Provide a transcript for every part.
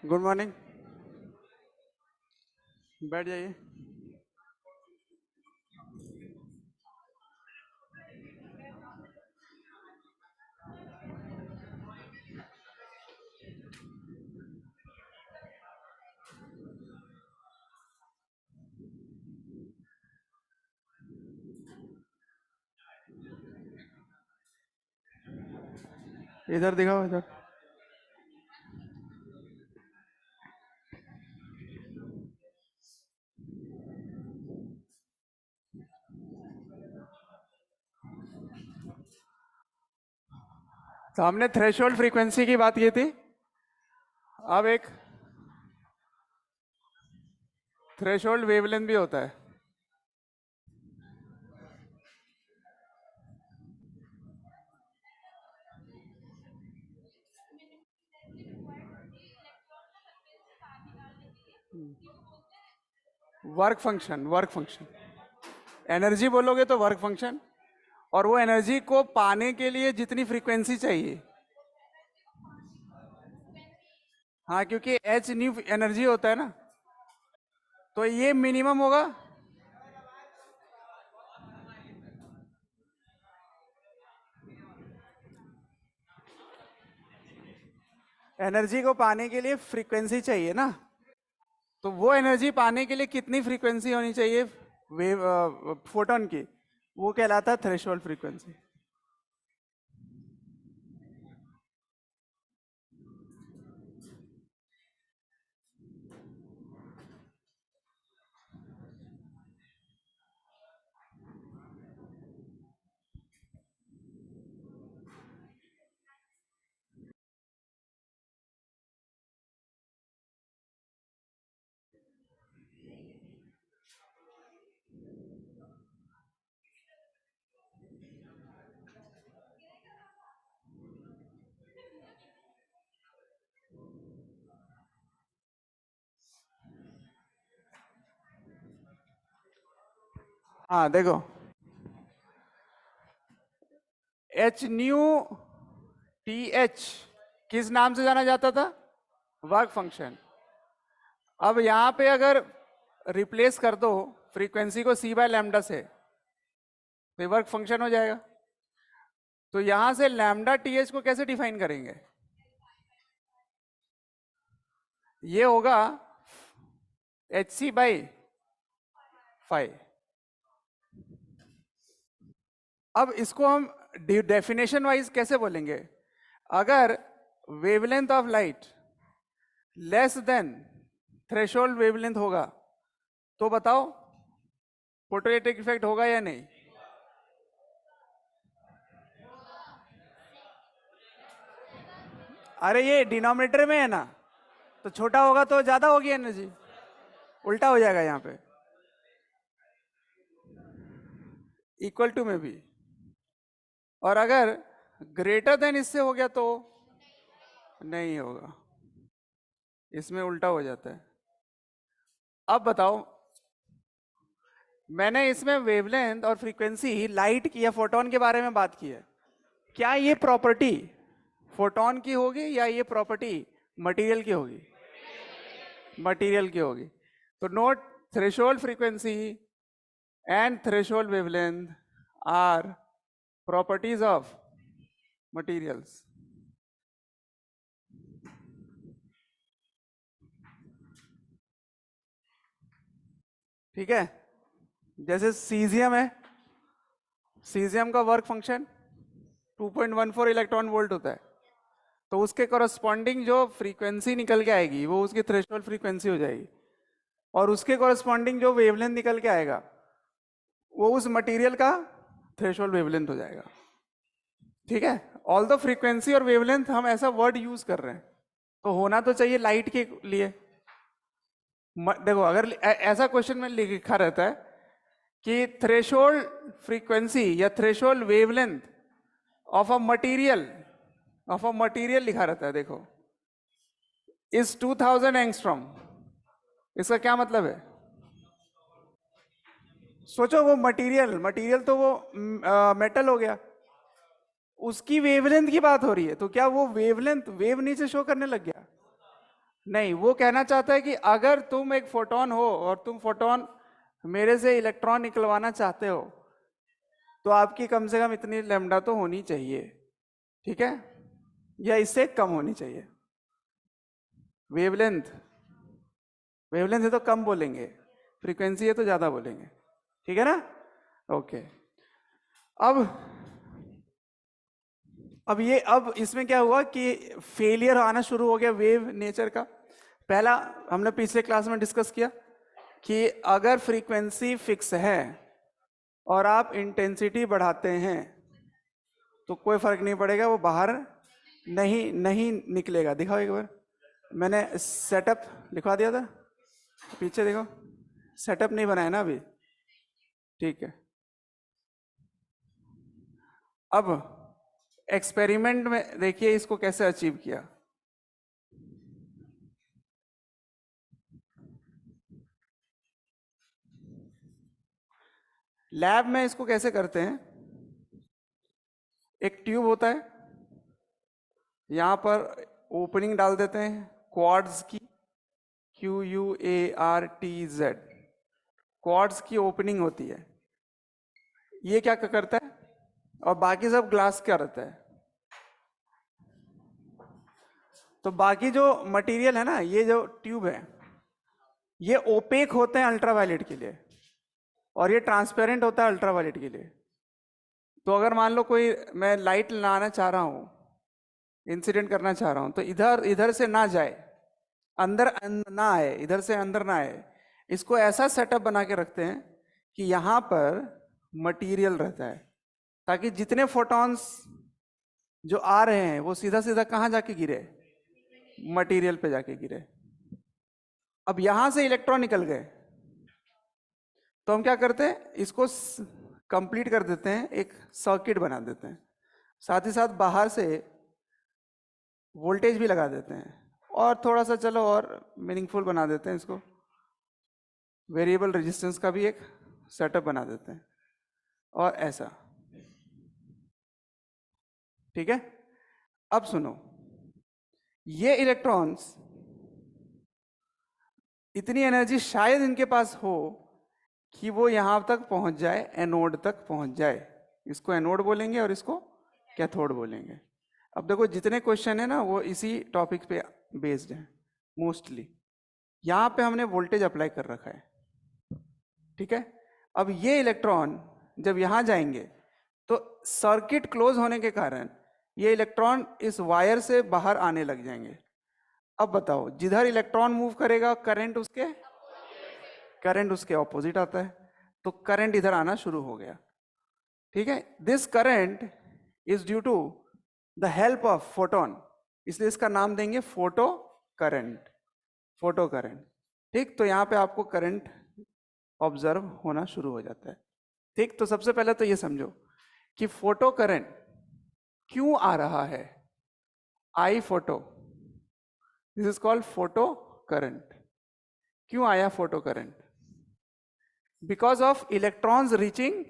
Good morning. बैठ जाइए। इधर दिखाओ, इधर। तो हमने थ्रेशोल्ड फ्रीक्वेंसी की बात की थी। अब एक थ्रेशोल्ड वेवलेंथ भी होता है। वर्क फंक्शन एनर्जी बोलोगे तो वर्क फंक्शन। और वो एनर्जी को पाने के लिए जितनी फ्रीक्वेंसी चाहिए। हाँ, क्योंकि एच न्यू एनर्जी होता है ना, तो ये मिनिमम होगा। एनर्जी को पाने के लिए फ्रीक्वेंसी चाहिए ना, तो वो एनर्जी पाने के लिए कितनी फ्रीक्वेंसी होनी चाहिए वेव फोटोन की, वो कहलाता है थ्रेशोल्ड फ्रीक्वेंसी। हाँ देखो, एच न्यू टी एच किस नाम से जाना जाता था? Work function. अब यहां पे अगर रिप्लेस कर दो फ्रीक्वेंसी को सी बाय लैम्डा से, तो वर्क फंक्शन हो जाएगा। तो यहां से लैम्डा टी एच को कैसे डिफाइन करेंगे? ये होगा एच सी बाई फाइव। अब इसको हम डेफिनेशन वाइज कैसे बोलेंगे? अगर wavelength of light less than threshold wavelength होगा तो बताओ फोटोइलेक्ट्रिक इफेक्ट होगा या नहीं? अरे ये डिनोमिनेटर में है ना, तो छोटा होगा तो ज्यादा होगी एनर्जी, उल्टा हो जाएगा यहाँ पे। इक्वल टू में भी, और अगर ग्रेटर देन इससे हो गया तो नहीं होगा, इसमें उल्टा हो जाता है। अब बताओ, मैंने इसमें वेवलेंथ और फ्रीक्वेंसी लाइट की या फोटोन के बारे में बात की है। क्या ये प्रॉपर्टी फोटोन की होगी या ये प्रॉपर्टी मटेरियल की होगी? मटेरियल की होगी। तो note, threshold frequency and threshold wavelength are properties of materials. ठीक है? जैसे सीजियम है, सीजियम का वर्क फंक्शन 2.14 इलेक्ट्रॉन वोल्ट होता है, तो उसके कॉरस्पॉन्डिंग जो फ्रीक्वेंसी निकल के आएगी वो उसकी थ्रेशोल्ड फ्रीक्वेंसी हो जाएगी, और उसके कॉरस्पॉन्डिंग जो वेवलेंथ निकल के आएगा वो उस मटेरियल का थ्रेशोल्ड वेवलेंथ हो जाएगा। ठीक है? ऑल द फ्रीक्वेंसी और वेवलेंथ हम ऐसा वर्ड यूज कर रहे हैं, तो होना तो चाहिए लाइट के लिए। देखो, अगर ऐसा क्वेश्चन में लिखा रहता है कि थ्रेशोल्ड फ्रीक्वेंसी या threshold wavelength of a material लिखा रहता है, देखो, इज 2000 एंगस्ट्रॉम। इसका क्या मतलब है? सोचो, वो मटेरियल मटेरियल तो वो मेटल हो गया, उसकी वेवलेंथ की बात हो रही है, तो क्या वो वेवलेंथ वेव नीचे शो करने लग गया? नहीं, वो कहना चाहता है कि अगर तुम एक फोटोन हो और तुम फोटोन मेरे से इलेक्ट्रॉन निकलवाना चाहते हो तो आपकी कम से कम इतनी लैम्डा तो होनी चाहिए, ठीक है, या इससे कम होनी चाहिए। वेवलेंथ, वेवलेंथ है तो कम बोलेंगे, फ्रीक्वेंसी है तो ज्यादा बोलेंगे, ठीक है ना। ओके, अब अब इसमें क्या हुआ कि फेलियर आना शुरू हो गया वेव नेचर का। पहला हमने पिछले क्लास में डिस्कस किया कि अगर फ्रीक्वेंसी फिक्स है और आप इंटेंसिटी बढ़ाते हैं तो कोई फर्क नहीं पड़ेगा, वो बाहर नहीं नहीं निकलेगा। दिखाओ एक बार, मैंने सेटअप लिखवा दिया था, पीछे देखो, सेटअप नहीं बनाया ना अभी, ठीक है। अब एक्सपेरिमेंट में देखिए इसको कैसे अचीव किया। लैब में इसको कैसे करते हैं, एक ट्यूब होता है, यहां पर ओपनिंग डाल देते हैं क्वार्ट्ज की, QUARTZ, क्वार्ट्ज की ओपनिंग होती है। ये क्या करता है, और बाकी सब ग्लास क्या रहता है। तो बाकी जो मटेरियल है ना, ये जो ट्यूब है, ये ओपेक होते हैं अल्ट्रावायलेट के लिए और ये ट्रांसपेरेंट होता है अल्ट्रावायलेट के लिए। तो अगर मान लो कोई मैं लाइट लाना चाह रहा हूं, इंसिडेंट करना चाह रहा हूं, तो इधर इधर से ना जाए, अंदर ना आए, इधर से अंदर ना आए, इसको ऐसा सेटअप बना के रखते हैं कि यहां पर मटेरियल रहता है, ताकि जितने फोटॉन्स जो आ रहे हैं वो सीधा सीधा कहां जाके गिरे, मटेरियल पे जाके गिरे। अब यहां से इलेक्ट्रॉन निकल गए तो हम क्या करते हैं, इसको कंप्लीट कर देते हैं, एक सर्किट बना देते हैं, साथ ही साथ बाहर से वोल्टेज भी लगा देते हैं, और थोड़ा सा चलो और मीनिंगफुल बना देते हैं इसको, वेरिएबल रेजिस्टेंस का भी एक सेटअप बना देते हैं, और ऐसा, ठीक है। अब सुनो, ये इलेक्ट्रॉन्स, इतनी एनर्जी शायद इनके पास हो कि वो यहां तक पहुंच जाए, एनोड तक पहुंच जाए। इसको एनोड बोलेंगे और इसको कैथोड बोलेंगे। अब देखो जितने क्वेश्चन है ना वो इसी टॉपिक पे बेस्ड है मोस्टली। यहां पे हमने वोल्टेज अप्लाई कर रखा है, ठीक है। अब ये इलेक्ट्रॉन जब यहां जाएंगे तो सर्किट क्लोज होने के कारण ये इलेक्ट्रॉन इस वायर से बाहर आने लग जाएंगे। अब बताओ, जिधर इलेक्ट्रॉन मूव करेगा करंट उसके ऑपोजिट आता है, तो करंट इधर आना शुरू हो गया, ठीक है। This current is due to the help of photon, इसलिए इसका नाम देंगे फोटो करंट, फोटो करंट, ठीक। तो यहां पे आपको करंट ऑब्जर्व होना शुरू हो जाता है, ठीक। तो सबसे पहले तो ये समझो कि फोटो करंट क्यों आ रहा है, I photo, this is called photo current. क्यों आया photo current, because of electrons reaching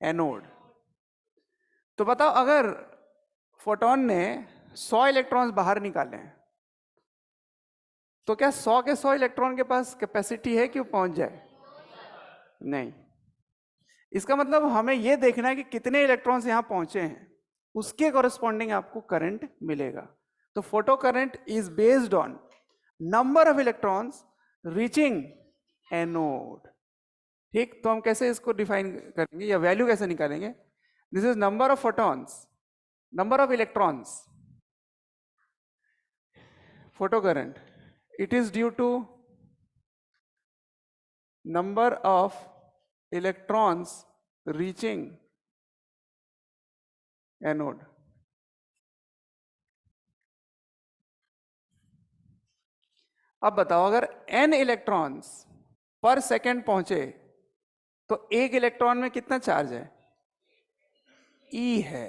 anode. तो बताओ, अगर फोटोन ने 100 इलेक्ट्रॉन्स बाहर निकाले हैं तो क्या 100 के 100 इलेक्ट्रॉन के पास कैपेसिटी है कि वो पहुंच जाए, नहीं। इसका मतलब हमें यह देखना है कि कितने इलेक्ट्रॉन्स यहां पहुंचे हैं, उसके कॉरेस्पॉन्डिंग आपको करंट मिलेगा। तो photo current is based on number of electrons reaching anode, ठीक। तो हम कैसे इसको डिफाइन करेंगे या वैल्यू कैसे निकालेंगे, this is number of photons, number of electrons, photo current, it is due to number of electrons reaching anode। अब बताओ, अगर n इलेक्ट्रॉन्स पर सेकेंड पहुंचे तो एक इलेक्ट्रॉन में कितना चार्ज है, E है,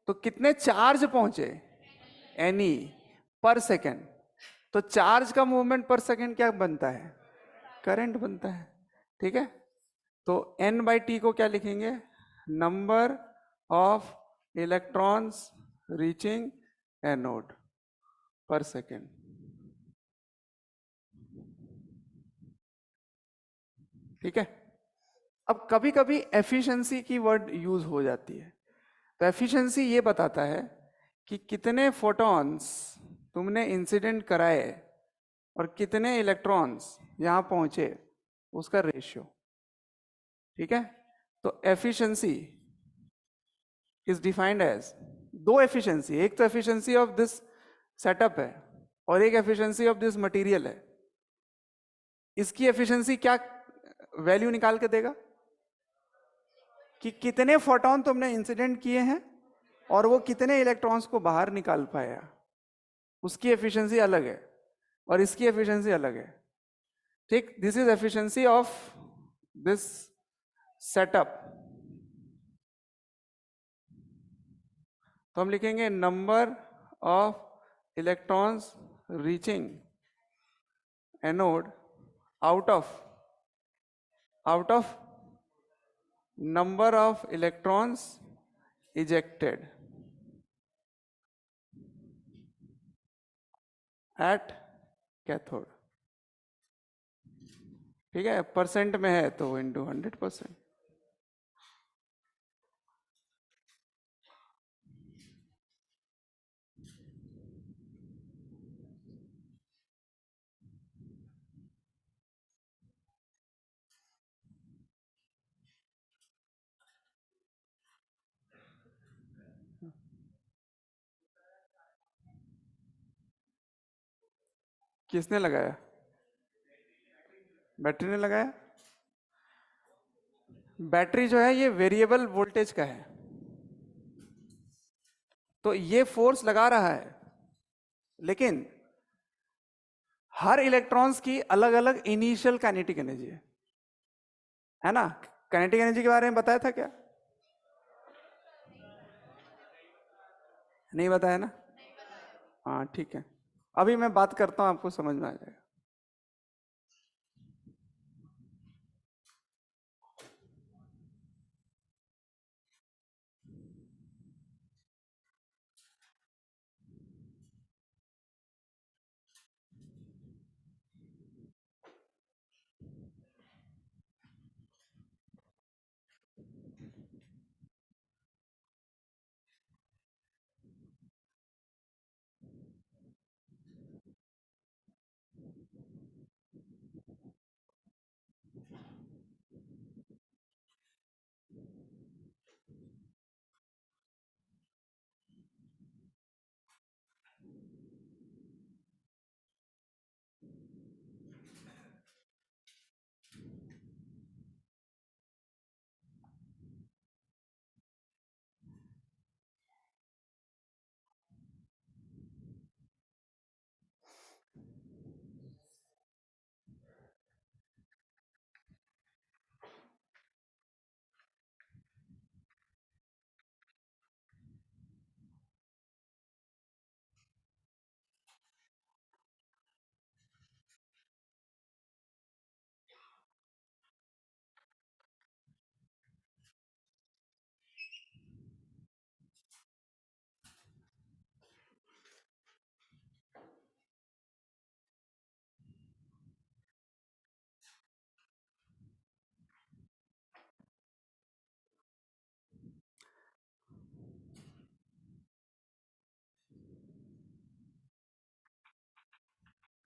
तो कितने चार्ज पहुंचे, Ne पर सेकेंड। तो चार्ज का मूवमेंट पर सेकेंड क्या बनता है, करंट बनता है, ठीक है। तो N/T को क्या लिखेंगे, number of electrons reaching anode पर सेकेंड। ठीक है। अब कभी कभी एफिशिएंसी की वर्ड यूज हो जाती है, तो एफिशिएंसी ये बताता है कि कितने फोटॉन्स तुमने इंसिडेंट कराए और कितने इलेक्ट्रॉन्स यहां पहुंचे, उसका रेशियो। ठीक है। तो एफिशिएंसी इज डिफाइंड एज दो एफिशिएंसी, एक तो एफिशिएंसी ऑफ दिस सेटअप है और एक एफिशिएंसी ऑफ दिस मटेरियल है। इसकी एफिशिएंसी क्या वैल्यू निकाल के देगा कि कितने फोटॉन तुमने इंसिडेंट किए हैं और वो कितने इलेक्ट्रॉन्स को बाहर निकाल पाया, उसकी एफिशिएंसी अलग है और इसकी एफिशिएंसी अलग है। ठीक, this is efficiency of this setup. तो हम लिखेंगे number of electrons reaching anode out of number of electrons ejected at cathode। ठीक है, परसेंट में है तो इंटू 100%। किसने लगाया? बैटरी ने लगाया। बैटरी जो है ये वेरिएबल वोल्टेज का है, तो ये फोर्स लगा रहा है, लेकिन हर इलेक्ट्रॉन्स की अलग अलग इनिशियल काइनेटिक एनर्जी है ना। काइनेटिक एनर्जी के बारे में बताया था क्या? नहीं बताया ना? हाँ ठीक है, अभी मैं बात करता हूं, आपको समझ में आ जाएगा।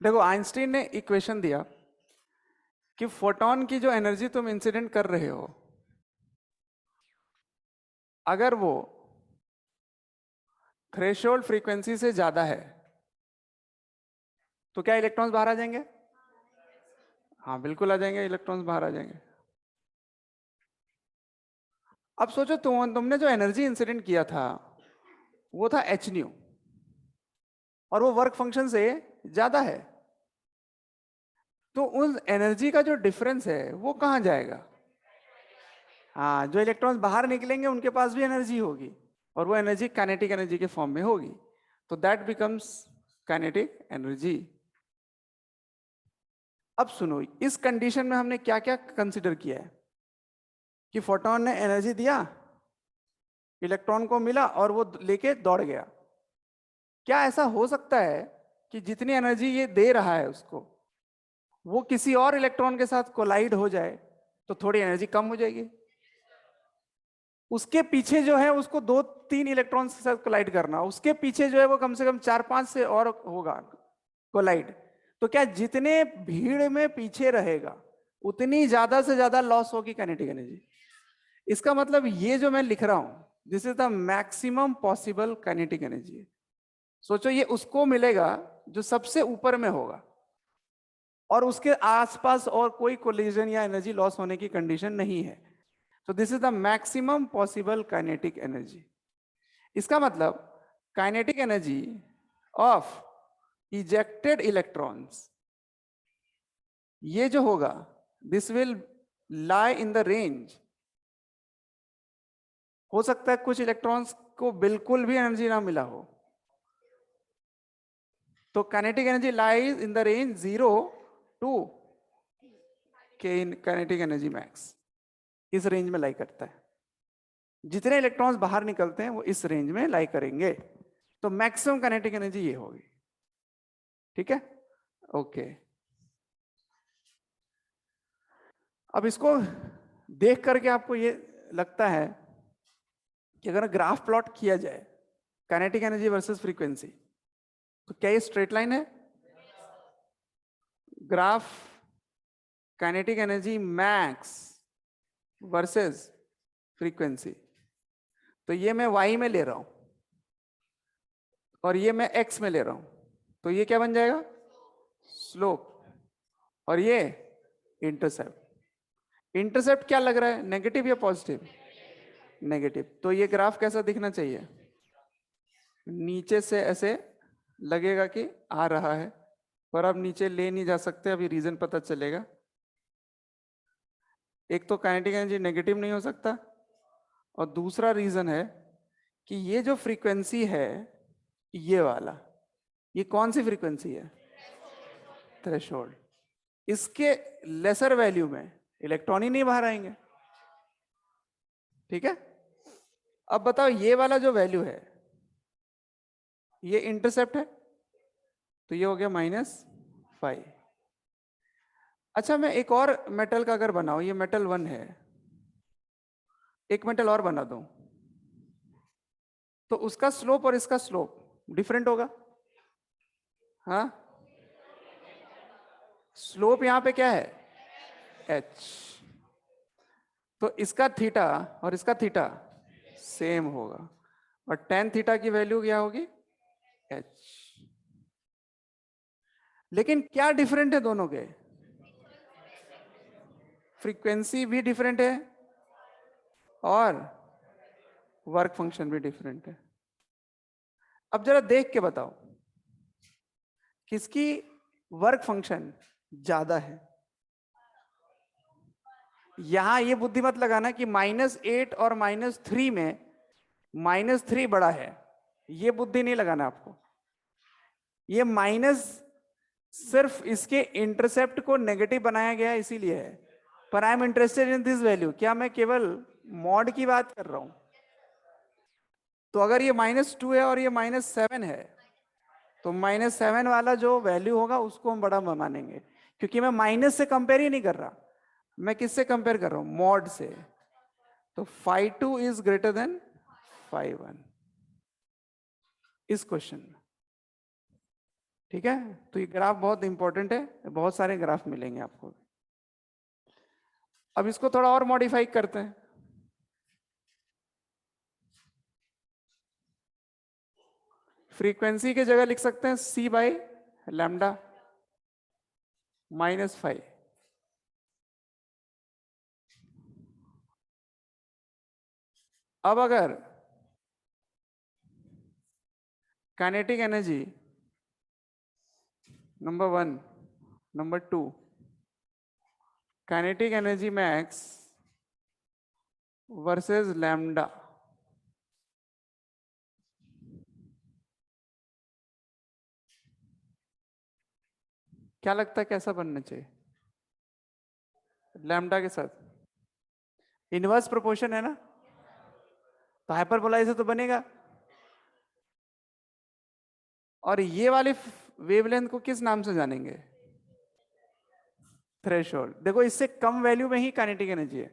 देखो, आइंस्टीन ने इक्वेशन दिया कि फोटॉन की जो एनर्जी तुम इंसिडेंट कर रहे हो, अगर वो थ्रेशोल्ड फ्रीक्वेंसी से ज्यादा है तो क्या इलेक्ट्रॉन्स बाहर आ जाएंगे? हाँ बिल्कुल आ जाएंगे, इलेक्ट्रॉन्स बाहर आ जाएंगे। अब सोचो, तुमने जो एनर्जी इंसिडेंट किया था वो था एच न्यू, और वो वर्क फंक्शन से ज्यादा है, तो उस एनर्जी का जो डिफरेंस है वो कहां जाएगा? हाँ, जो इलेक्ट्रॉन्स बाहर निकलेंगे उनके पास भी एनर्जी होगी, और वो एनर्जी काइनेटिक एनर्जी के फॉर्म में होगी, तो दैट बिकम्स काइनेटिक एनर्जी। अब सुनो, इस कंडीशन में हमने क्या क्या कंसीडर किया है कि फोटोन ने एनर्जी दिया, इलेक्ट्रॉन को मिला और वो लेके दौड़ गया। क्या ऐसा हो सकता है कि जितनी एनर्जी ये दे रहा है उसको, वो किसी और इलेक्ट्रॉन के साथ कोलाइड हो जाए तो थोड़ी एनर्जी कम हो जाएगी। उसके पीछे जो है उसको 2-3 इलेक्ट्रॉन्स के साथ कोलाइड करना, उसके पीछे जो है वो कम से कम 4-5 से और होगा कोलाइड। तो क्या जितने भीड़ में पीछे रहेगा उतनी ज्यादा से ज्यादा लॉस होगी काइनेटिक एनर्जी। इसका मतलब ये जो मैं लिख रहा हूं this is the maximum possible kinetic energy. सोचो ये उसको मिलेगा जो सबसे ऊपर में होगा और उसके आसपास और कोई कोलिजन या एनर्जी लॉस होने की कंडीशन नहीं है। तो this is the maximum possible kinetic energy. इसका मतलब kinetic energy of ejected electrons ये जो होगा this will lie in the range. हो सकता है कुछ इलेक्ट्रॉन्स को बिल्कुल भी एनर्जी ना मिला हो, तो kinetic energy lies in the range 0 to के इन काइनेटिक एनर्जी मैक्स, इस रेंज में लाई करता है। जितने इलेक्ट्रॉन्स बाहर निकलते हैं वो इस रेंज में लाई करेंगे, तो मैक्सिमम काइनेटिक एनर्जी ये होगी। ठीक है, ओके। अब इसको देख करके आपको ये लगता है कि अगर ग्राफ प्लॉट किया जाए काइनेटिक एनर्जी वर्सेस फ्रीक्वेंसी, तो क्या ये स्ट्रेट लाइन है? Graph kinetic energy max versus frequency, तो ये मैं y में ले रहा हूं और ये मैं x में ले रहा हूं, तो ये क्या बन जाएगा? स्लोप। और ये इंटरसेप्ट। इंटरसेप्ट क्या लग रहा है, नेगेटिव या पॉजिटिव? नेगेटिव। तो ये ग्राफ कैसा दिखना चाहिए? नीचे से ऐसे लगेगा कि आ रहा है, पर अब नीचे ले नहीं जा सकते, अभी रीजन पता चलेगा। एक तो काइनेटिक एनर्जी नेगेटिव नहीं हो सकता, और दूसरा रीजन है कि ये जो फ्रीक्वेंसी है ये वाला, ये कौन सी फ्रीक्वेंसी है? थ्रेशोल्ड। इसके लेसर वैल्यू में इलेक्ट्रॉन ही नहीं बाहर आएंगे। ठीक है, अब बताओ ये वाला जो वैल्यू है ये इंटरसेप्ट है, तो ये हो गया -5। अच्छा, मैं एक और मेटल का अगर बनाऊं, ये मेटल 1 है, एक मेटल और बना दूं, तो उसका स्लोप और इसका स्लोप डिफरेंट होगा। हाँ, स्लोप यहां पे क्या है? h। तो इसका थीटा और इसका थीटा सेम होगा, और टेन थीटा की वैल्यू क्या होगी? h। लेकिन क्या डिफरेंट है दोनों के? फ्रीक्वेंसी भी डिफरेंट है और वर्क फंक्शन भी डिफरेंट है। अब जरा देख के बताओ किसकी वर्क फंक्शन ज्यादा है। यहां ये बुद्धि मत लगाना कि -8 और -3 में -3 बड़ा है, ये बुद्धि नहीं लगाना आपको। ये माइनस सिर्फ इसके इंटरसेप्ट को नेगेटिव बनाया गया है इसीलिए है, पर I am interested in this value. क्या मैं केवल मॉड की बात कर रहा हूं? तो अगर ये -2 है और ये -7 है, तो -7 वाला जो वैल्यू होगा उसको हम बड़ा मानेंगे, क्योंकि मैं माइनस से कंपेयर ही नहीं कर रहा, मैं किससे कंपेयर कर रहा हूं? मॉड से। तो φ2 इज ग्रेटर देन φ1 इस क्वेश्चन में। ठीक है, तो ये ग्राफ बहुत इंपॉर्टेंट है, बहुत सारे ग्राफ मिलेंगे आपको। अब इसको थोड़ा और मॉडिफाई करते हैं। फ्रीक्वेंसी की जगह लिख सकते हैं c/λ -5। अब अगर kinetic energy number 1, number 2, kinetic energy max versus lambda, क्या लगता है कैसा बनना चाहिए? लैम्डा के साथ इनवर्स प्रोपोर्शन है ना, तो हाइपरबोला से तो बनेगा। और ये वाली वेवलेंथ को किस नाम से जानेंगे? थ्रेशोल्ड। देखो इससे कम वैल्यू में ही काइनेटिक एनर्जी है,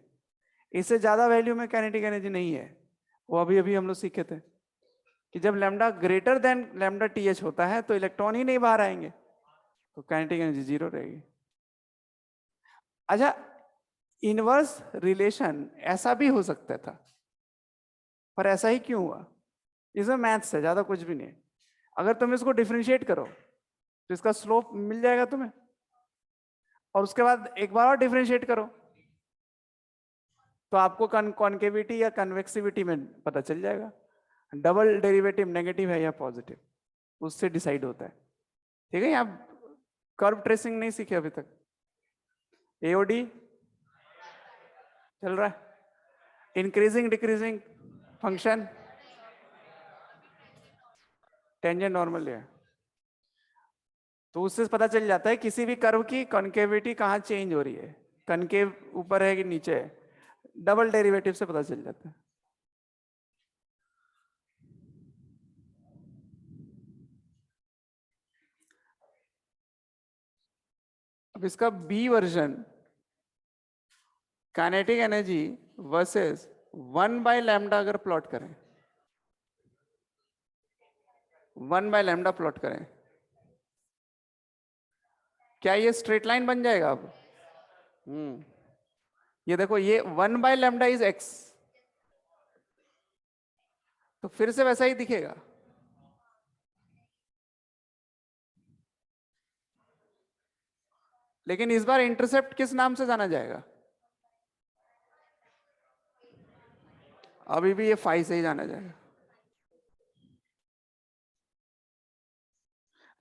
इससे ज्यादा वैल्यू में काइनेटिक एनर्जी नहीं है। वो अभी अभी हम लोग सीखे थे कि जब lambda greater than lambda t H होता है तो इलेक्ट्रॉन ही नहीं बाहर आएंगे, तो काइनेटिक एनर्जी जीरो रहेगी। अच्छा, इनवर्स रिलेशन ऐसा भी हो सकता था, पर ऐसा ही क्यों हुआ? इसमें मैथ्स है, ज्यादा कुछ भी नहीं। अगर तुम इसको डिफरेंशिएट करो तो इसका स्लोप मिल जाएगा तुम्हें, और उसके बाद एक बार और डिफरेंशिएट करो तो आपको कॉन्केविटी या कन्वेक्सिविटी में पता चल जाएगा डबल डेरिवेटिव नेगेटिव है या पॉजिटिव, उससे डिसाइड होता है। ठीक है, आप कर्व ट्रेसिंग नहीं सीखे अभी तक? एओडी चल रहा है, increasing decreasing function, tangent normal है, तो उससे पता चल जाता है किसी भी कर्व की कॉन्केविटी कहाँ चेंज हो रही है, कनकेव ऊपर है कि नीचे है, डबल डेरिवेटिव से पता चल जाता है। अब इसका B version, kinetic energy versus 1/λ अगर प्लॉट करें, 1/λ प्लॉट करें, क्या ये स्ट्रेट लाइन बन जाएगा अब? ये देखो, ये 1/λ इज x, तो फिर से वैसा ही दिखेगा। लेकिन इस बार इंटरसेप्ट किस नाम से जाना जाएगा? अभी भी ये फाई से ही जाना जाएगा,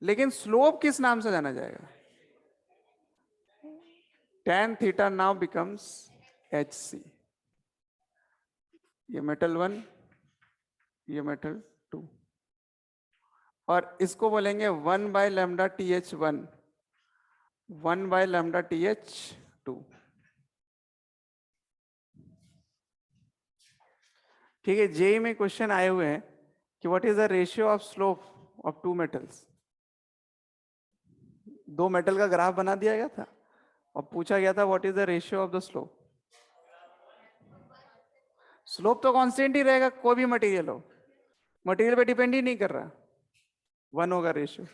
लेकिन स्लोप किस नाम से जाना जाएगा? tan theta now becomes hc। ये मेटल 1, ये मेटल 2, और इसको बोलेंगे 1/λ TH1, 1/λ TH2। ठीक है, जेई में क्वेश्चन आए हुए हैं कि what is the ratio of slope of two metals. दो मेटल का ग्राफ बना दिया गया था और पूछा गया था what is the ratio of the slope. Slope तो कांस्टेंट ही रहेगा, कोई भी मटेरियल हो, मटेरियल पे डिपेंड ही नहीं कर रहा, 1 होगा रेशियो।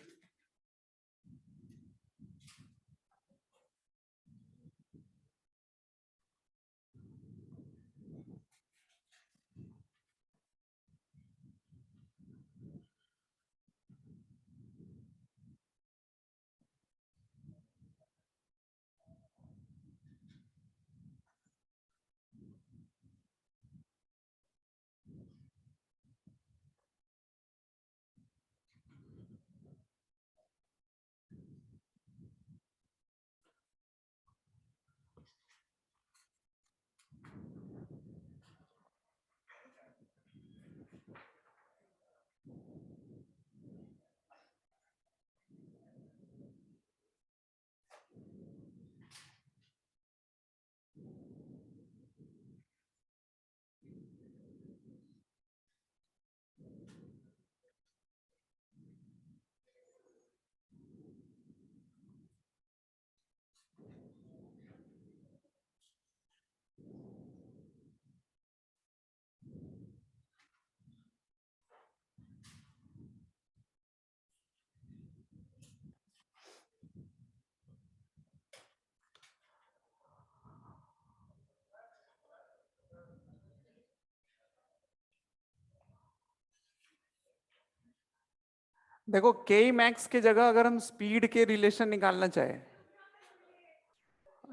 देखो के मैक्स की जगह अगर हम स्पीड के रिलेशन निकालना चाहे,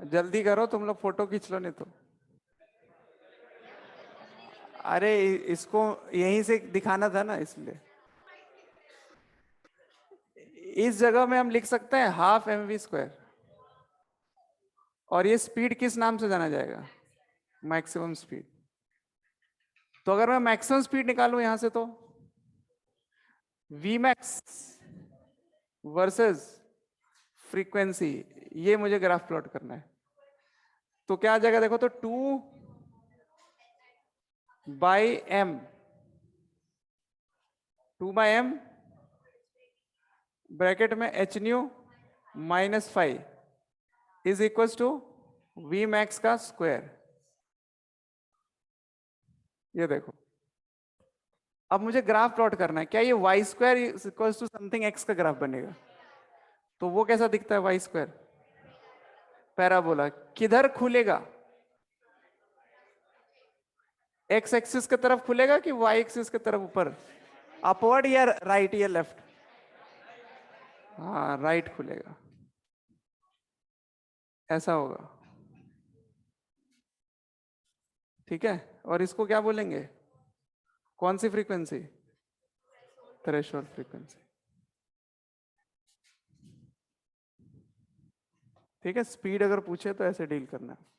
जल्दी करो तुम लोग, फोटो खींच लो नहीं तो। अरे इसको यहीं से दिखाना था ना, इसलिए इस जगह में हम लिख सकते हैं ½ mv², और ये स्पीड किस नाम से जाना जाएगा? Maximum speed. तो अगर मैं मैक्सिमम स्पीड निकालूं यहां से, तो वी मैक्स वर्सेस फ्रीक्वेंसी, ये मुझे ग्राफ प्लॉट करना है। तो क्या आ जाएगा देखो, तो 2/m, 2/m ब्रैकेट में h nu -5 is equal to v max का स्क्वायर। ये देखो, अब मुझे ग्राफ प्लॉट करना है। क्या ये y square is equal to something x का ग्राफ बनेगा? तो वो कैसा दिखता है वाई स्क्वायर? पैराबोला। किधर खुलेगा? एक्स एक्सिस की तरफ खुलेगा कि वाई एक्सिस की तरफ ऊपर? अपवर्ड या राइट या लेफ्ट? हाँ, राइट खुलेगा। ऐसा होगा, ठीक है। और इसको क्या बोलेंगे? कौन सी फ्रीक्वेंसी? Threshold frequency. ठीक है, स्पीड अगर पूछे तो ऐसे डील करना है।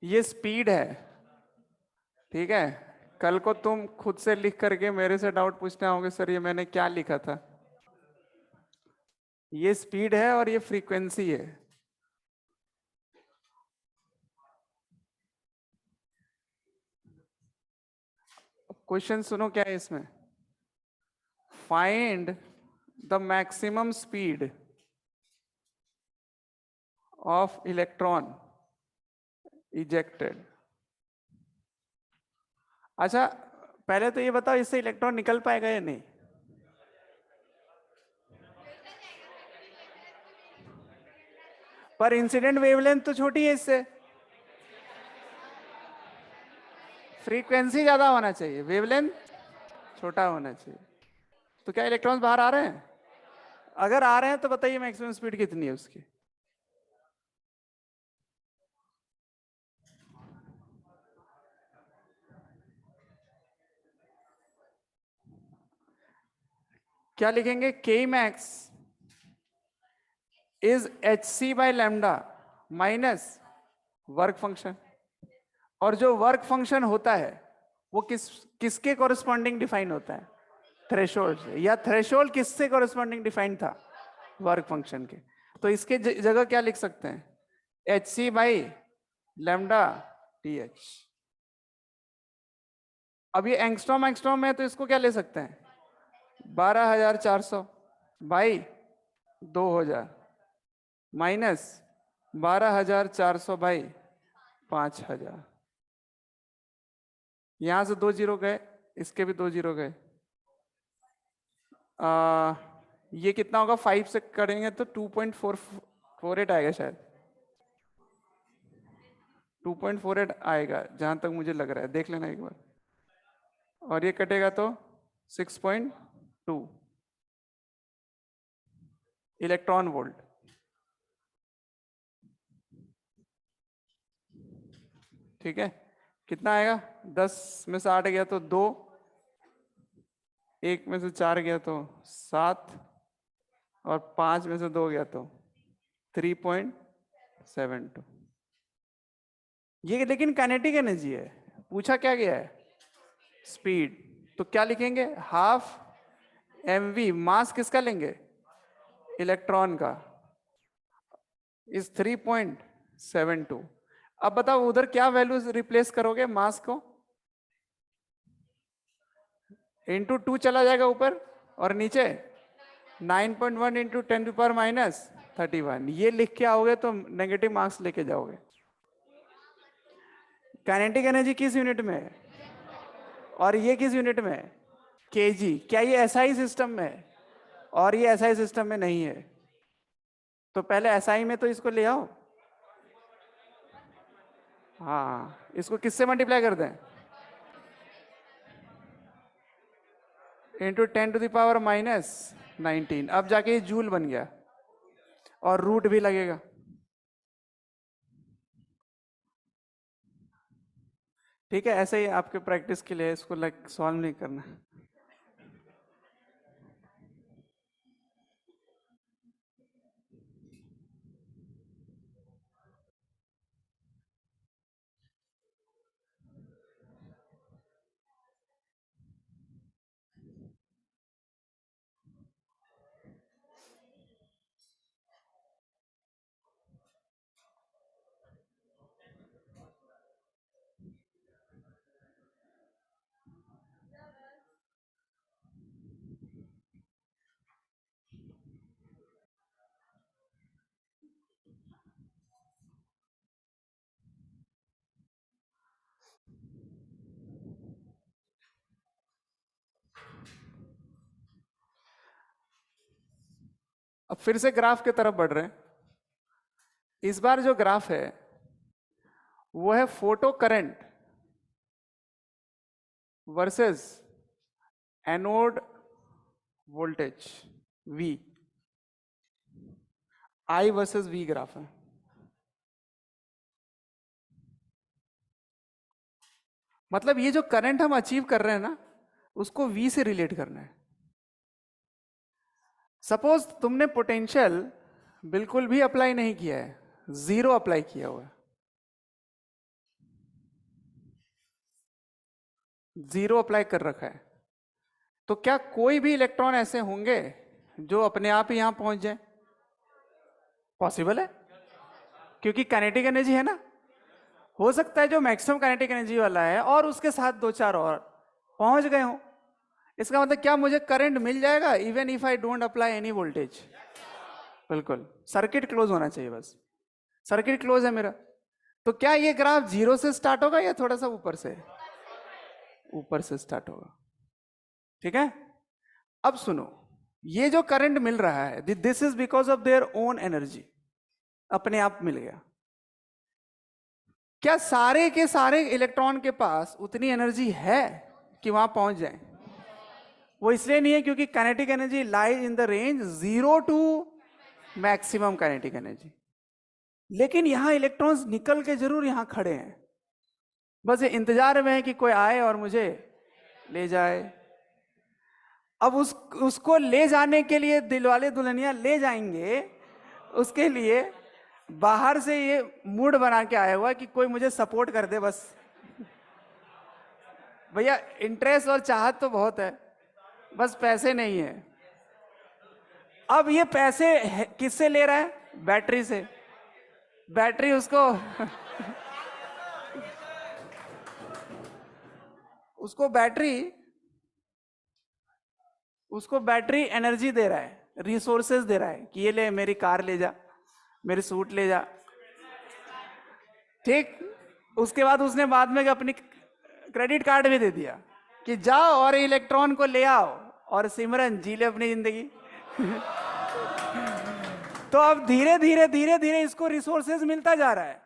ये स्पीड है, ठीक है। कल को तुम खुद से लिख करके मेरे से डाउट पूछने आओगे, सर ये मैंने क्या लिखा था। ये स्पीड है और ये फ्रीक्वेंसी है। क्वेश्चन सुनो क्या है इसमें। Find the maximum speed of electron ejected. अच्छा, पहले तो ये बताओ, इससे इलेक्ट्रॉन निकल पाएगा या नहीं? पर इंसिडेंट वेवलेंथ तो छोटी है इससे। फ्रीक्वेंसी ज्यादा होना चाहिए, वेवलेंथ छोटा होना चाहिए। तो क्या इलेक्ट्रॉन्स बाहर आ रहे हैं? अगर आ रहे हैं तो बताइए मैक्सिमम स्पीड कितनी है उसकी? क्या लिखेंगे? K max is h c by lambda minus work function. और जो वर्क फंक्शन होता है वो किसके कॉरेस्पॉन्डिंग डिफाइन होता है? थ्रेशोल्ड से। या थ्रेशोल्ड किससे कॉरेस्पॉन्डिंग डिफाइन था? वर्क फंक्शन के। तो इसके जगह क्या लिख सकते हैं? H c by lambda t h. अब ये एंगस्ट्रॉम एंगस्ट्रॉम है तो इसको क्या ले सकते हैं? 12,400 बाई 2,000 माइनस 12,400 बाई 5,000। यहां से 2 जीरो गए, इसके भी 2 जीरो गए। ये कितना होगा? 5 से करेंगे तो 2.48 आएगा शायद। 2.48 आएगा जहां तक मुझे लग रहा है, देख लेना एक बार। और ये कटेगा तो 6.2 इलेक्ट्रॉन वोल्ट। ठीक है, कितना आएगा? 10 में से 8 गया तो 2, 1 में से 4 गया तो 7, और 5 में से 2 गया तो 3.72। ये लेकिन काइनेटिक एनर्जी है, पूछा क्या गया है? स्पीड। तो क्या लिखेंगे? Half M we. मास किसका लेंगे? इलेक्ट्रॉन का। इज 3.72। अब बताओ उधर क्या वैल्यू रिप्लेस करोगे मास को? इंटू 2 चला जाएगा ऊपर और नीचे 9.1 इंटू 10⁻31। ये लिख के आओगे तो नेगेटिव मार्क्स लेके जाओगे। काइनेटिक एनर्जी किस यूनिट में है और ये किस यूनिट में है? केजी। क्या ये एसआई सिस्टम में है? और ये एसआई सिस्टम में नहीं है। तो पहले एसआई में तो इसको ले आओ। हाँ, इसको किससे मल्टीप्लाई कर दें? इंटू 10⁻⁻19। अब जाके ये जूल बन गया और रूट भी लगेगा। ठीक है, ऐसे ही आपके प्रैक्टिस के लिए इसको सॉल्व नहीं करना। अब फिर से ग्राफ की तरफ बढ़ रहे हैं। इस बार जो ग्राफ है वो है photo current versus anode voltage V। I versus V graph है। मतलब ये जो करंट हम अचीव कर रहे हैं ना, उसको V से रिलेट करना है। सपोज तुमने पोटेंशियल बिल्कुल भी अप्लाई नहीं किया है, 0 अप्लाई किया हुआ है, 0 अप्लाई कर रखा है, तो क्या कोई भी इलेक्ट्रॉन ऐसे होंगे जो अपने आप ही यहां पहुंच जाए? पॉसिबल है, क्योंकि काइनेटिक एनर्जी है ना। हो सकता है जो मैक्सिमम काइनेटिक एनर्जी वाला है और उसके साथ 2-4 और पहुंच गए हो। इसका मतलब क्या मुझे करंट मिल जाएगा even if I don't apply any voltage? बिल्कुल, सर्किट क्लोज होना चाहिए बस। सर्किट क्लोज है मेरा। तो क्या ये ग्राफ 0 से स्टार्ट होगा या थोड़ा सा ऊपर से? ऊपर से स्टार्ट होगा। ठीक है, अब सुनो, ये जो करंट मिल रहा है this is because of their own energy, अपने आप मिल गया। क्या सारे के सारे इलेक्ट्रॉन के पास उतनी एनर्जी है कि वहां पहुंच जाए? वो इसलिए नहीं है क्योंकि kinetic energy lies in the range 0 to maximum kinetic energy. लेकिन यहां इलेक्ट्रॉन्स निकल के जरूर यहां खड़े हैं, बस ये इंतजार में है कि कोई आए और मुझे ले जाए। अब उसको ले जाने के लिए दिलवाले दुल्हनिया ले जाएंगे, उसके लिए बाहर से ये मूड बना के आया हुआ कि कोई मुझे सपोर्ट कर दे बस। भैया इंटरेस्ट और चाहत तो बहुत है, बस पैसे नहीं है। अब ये पैसे किससे ले रहा है? बैटरी से। बैटरी उसको उसको बैटरी एनर्जी दे रहा है, रिसोर्सेज दे रहा है कि ये ले, मेरी कार ले जा, मेरी सूट ले जा। ठीक, उसके बाद उसने बाद में अपनी क्रेडिट कार्ड भी दे दिया कि जाओ और इलेक्ट्रॉन को ले आओ और सिमरन जी ले अपनी जिंदगी। तो अब धीरे धीरे धीरे धीरे इसको रिसोर्सेज मिलता जा रहा है।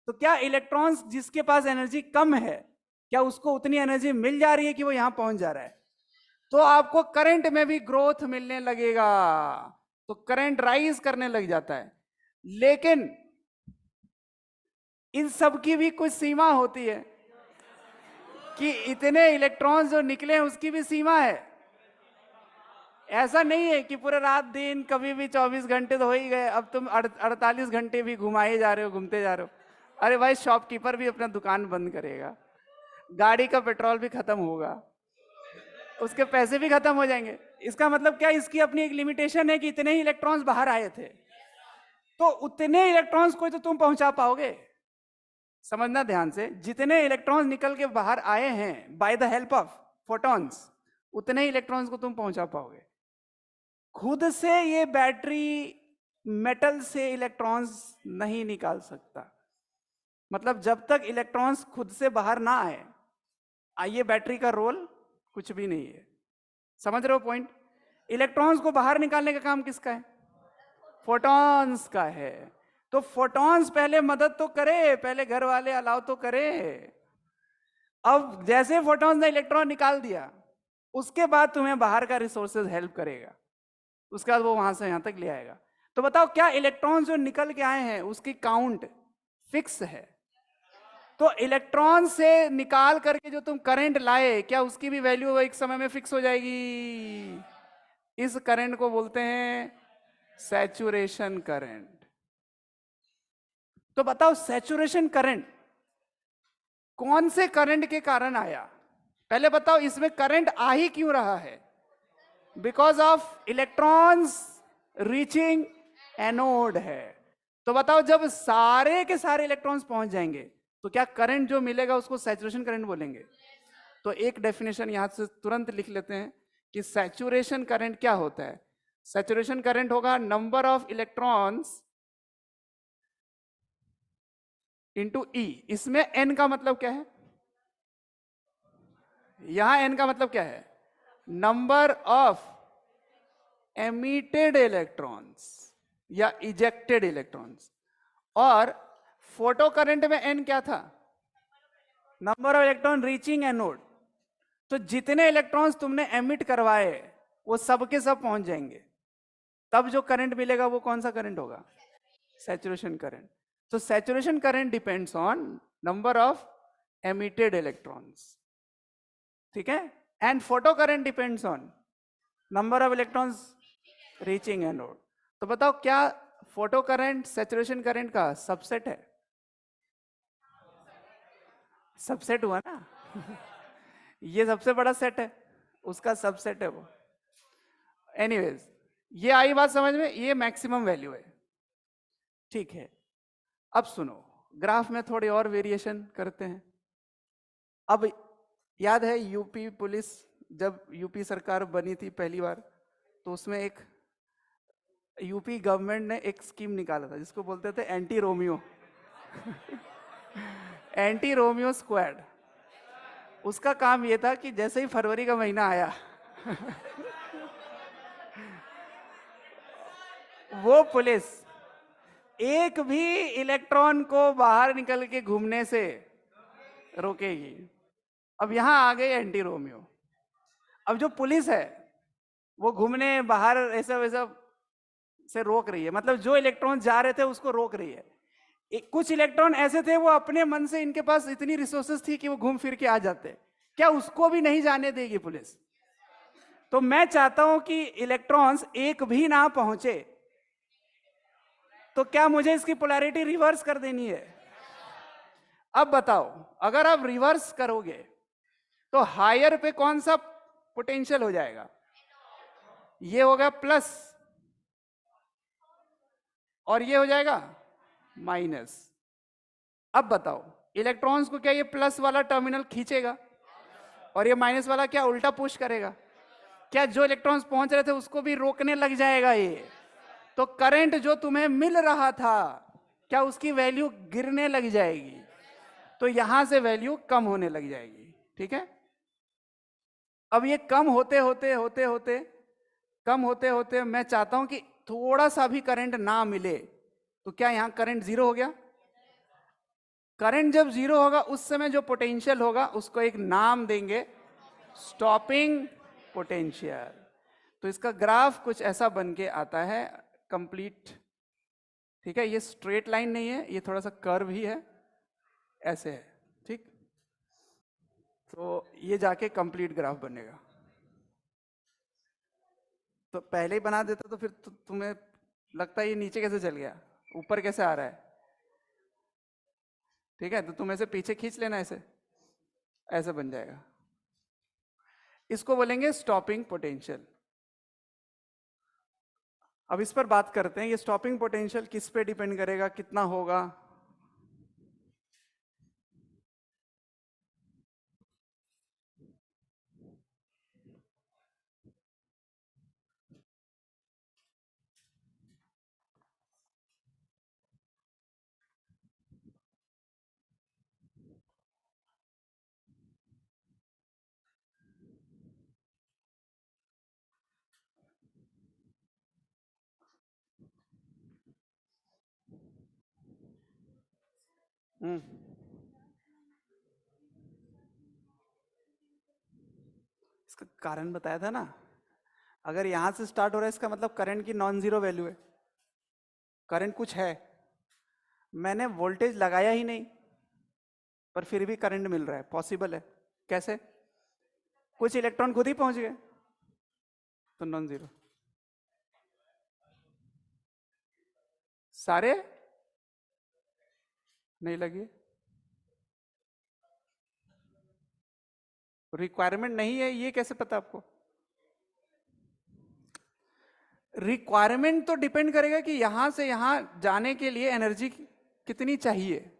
तो क्या इलेक्ट्रॉन्स जिसके पास एनर्जी कम है, क्या उसको उतनी एनर्जी मिल जा रही है कि वो यहां पहुंच जा रहा है? तो आपको करंट में भी ग्रोथ मिलने लगेगा, तो करंट राइज करने लग जाता है। लेकिन इन सब की भी कुछ सीमा होती है कि इतने इलेक्ट्रॉन्स जो निकले उसकी भी सीमा है। ऐसा नहीं है कि पूरे रात दिन कभी भी 24 घंटे तो हो ही गए, अब तुम 48 घंटे भी घुमाए जा रहे हो, घूमते जा रहे हो। अरे भाई, शॉपकीपर भी अपना दुकान बंद करेगा, गाड़ी का पेट्रोल भी खत्म होगा, उसके पैसे भी खत्म हो जाएंगे। इसका मतलब क्या, इसकी अपनी एक लिमिटेशन है कि इतने ही इलेक्ट्रॉन्स बाहर आए थे, तो उतने इलेक्ट्रॉन्स को तो तुम पहुंचा पाओगे। समझना ध्यान से, जितने इलेक्ट्रॉन्स निकल के बाहर आए हैं by the help of photons, उतने ही इलेक्ट्रॉन्स को तुम पहुंचा पाओगे। खुद से ये बैटरी मेटल से इलेक्ट्रॉन्स नहीं निकाल सकता। मतलब जब तक इलेक्ट्रॉन्स खुद से बाहर ना आए, ये बैटरी का रोल कुछ भी नहीं है। समझ रहे हो पॉइंट? इलेक्ट्रॉन्स को बाहर निकालने का काम किसका है? फोटॉन्स का है। तो फोटॉन्स पहले मदद तो करे, पहले घर वाले अलाउ तो करे। अब जैसे फोटॉन्स ने इलेक्ट्रॉन निकाल दिया, उसके बाद तुम्हें बाहर का रिसोर्सेज हेल्प करेगा, उसके बाद वो वहां से यहां तक ले आएगा। तो बताओ, क्या इलेक्ट्रॉन्स जो निकल के आए हैं उसकी काउंट फिक्स है? तो इलेक्ट्रॉन से निकाल करके जो तुम करंट लाए, क्या उसकी भी वैल्यू एक समय में फिक्स हो जाएगी? इस करंट को बोलते हैं सैचुरेशन करंट। तो बताओ, सैचुरेशन करंट कौन से करंट के कारण आया? पहले बताओ, इसमें करंट आ ही क्यों रहा है? Because of electrons reaching anode है। तो बताओ, जब सारे के सारे इलेक्ट्रॉन्स पहुंच जाएंगे तो क्या करंट जो मिलेगा उसको सैचुरेशन करंट बोलेंगे? तो एक डेफिनेशन यहां से तुरंत लिख लेते हैं कि सैचुरेशन करंट क्या होता है। सैचुरेशन करंट होगा नंबर ऑफ इलेक्ट्रॉन्स इंटू ई। इसमें एन का मतलब क्या है? यहां एन का मतलब क्या है? नंबर ऑफ एमिटेड इलेक्ट्रॉन्स या इजेक्टेड इलेक्ट्रॉन्स। और फोटो करंट में एन क्या था? Number of electron reaching anode. तो जितने इलेक्ट्रॉन्स तुमने एमिट करवाए वो सब के सब पहुंच जाएंगे, तब जो करंट मिलेगा वो कौन सा करंट होगा? Saturation current. तो saturation current depends on number of emitted electrons, ठीक है? And photo current depends on number of electrons reaching anode. तो बताओ, क्या फोटो करंट सैचुरेशन करंट का सबसेट है? सबसेट हुआ ना? ये सबसे बड़ा सेट है, उसका सबसेट है वो। एनीवेज, ये आई बात समझ में? ये मैक्सिमम वैल्यू है, ठीक है। अब सुनो, ग्राफ में थोड़ी और वेरिएशन करते हैं। अब याद है यूपी पुलिस, जब यूपी सरकार बनी थी पहली बार, तो उसमें एक यूपी गवर्नमेंट ने एक स्कीम निकाला था जिसको बोलते थे anti Romeo. Anti Romeo squad. उसका काम यह था कि जैसे ही फरवरी का महीना आया वो पुलिस एक भी इलेक्ट्रॉन को बाहर निकल के घूमने से रोकेगी। अब यहां आ गए एंटी रोमियो। अब जो पुलिस है वो घूमने बाहर ऐसा वैसा से रोक रही है, मतलब जो इलेक्ट्रॉन जा रहे थे उसको रोक रही है। कुछ इलेक्ट्रॉन ऐसे थे वो अपने मन से, इनके पास इतनी रिसोर्सेस थी कि वो घूम फिर के आ जाते, क्या उसको भी नहीं जाने देगी पुलिस? तो मैं चाहता हूं कि इलेक्ट्रॉन्स एक भी ना पहुंचे, तो क्या मुझे इसकी पोलैरिटी रिवर्स कर देनी है? अब बताओ, अगर आप रिवर्स करोगे तो हायर पे कौन सा पोटेंशियल हो जाएगा? ये होगा प्लस और ये हो जाएगा माइनस। अब बताओ, इलेक्ट्रॉन्स को क्या ये प्लस वाला टर्मिनल खींचेगा और ये माइनस वाला क्या उल्टा पुश करेगा? क्या जो इलेक्ट्रॉन्स पहुंच रहे थे उसको भी रोकने लग जाएगा ये? तो करंट जो तुम्हें मिल रहा था, क्या उसकी वैल्यू गिरने लग जाएगी? तो यहां से वैल्यू कम होने लग जाएगी, ठीक है? अब ये कम होते होते होते होते कम होते होते मैं चाहता हूं कि थोड़ा सा भी करंट ना मिले, तो क्या यहां करंट जीरो हो गया? करंट जब जीरो होगा उस समय जो पोटेंशियल होगा उसको एक नाम देंगे, स्टॉपिंग पोटेंशियल। तो इसका ग्राफ कुछ ऐसा बन के आता है, कंप्लीट, ठीक है? ये स्ट्रेट लाइन नहीं है, ये थोड़ा सा कर्व ही है, ऐसे है, ठीक? तो ये जाके कंप्लीट ग्राफ बनेगा। तो पहले ही बना देता तो फिर तुम्हें लगता है ये नीचे कैसे चल गया, ऊपर कैसे आ रहा है, ठीक है? तो तुम ऐसे पीछे खींच लेना, ऐसे ऐसे बन जाएगा। इसको बोलेंगे स्टॉपिंग पोटेंशियल। अब इस पर बात करते हैं, ये स्टॉपिंग पोटेंशियल किस पे डिपेंड करेगा, कितना होगा? इसका कारण बताया था ना, अगर यहां से स्टार्ट हो रहा है इसका मतलब करंट की नॉन जीरो वैल्यू है, करंट कुछ है, मैंने वोल्टेज लगाया ही नहीं पर फिर भी करंट मिल रहा है, पॉसिबल है? कैसे? कुछ इलेक्ट्रॉन खुद ही पहुंच गए, तो नॉन जीरो। सारे नहीं लगे, रिक्वायरमेंट नहीं है, ये कैसे पता आपको? रिक्वायरमेंट तो डिपेंड करेगा कि यहां से यहां जाने के लिए एनर्जी कितनी चाहिए।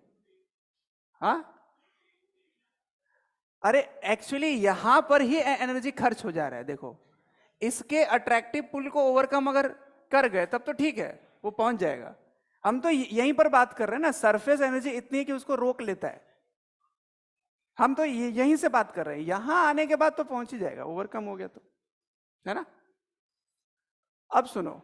हाँ, अरे एक्चुअली यहां पर ही एनर्जी खर्च हो जा रहा है। देखो, इसके अट्रैक्टिव पुल को ओवरकम अगर कर गए तब तो ठीक है, वो पहुंच जाएगा। हम तो यहीं पर बात कर रहे हैं ना, सरफेस एनर्जी इतनी है कि उसको रोक लेता है। हम तो यहीं से बात कर रहे हैं, यहां आने के बाद तो पहुंच ही जाएगा, ओवरकम हो गया तो, है ना? अब सुनो,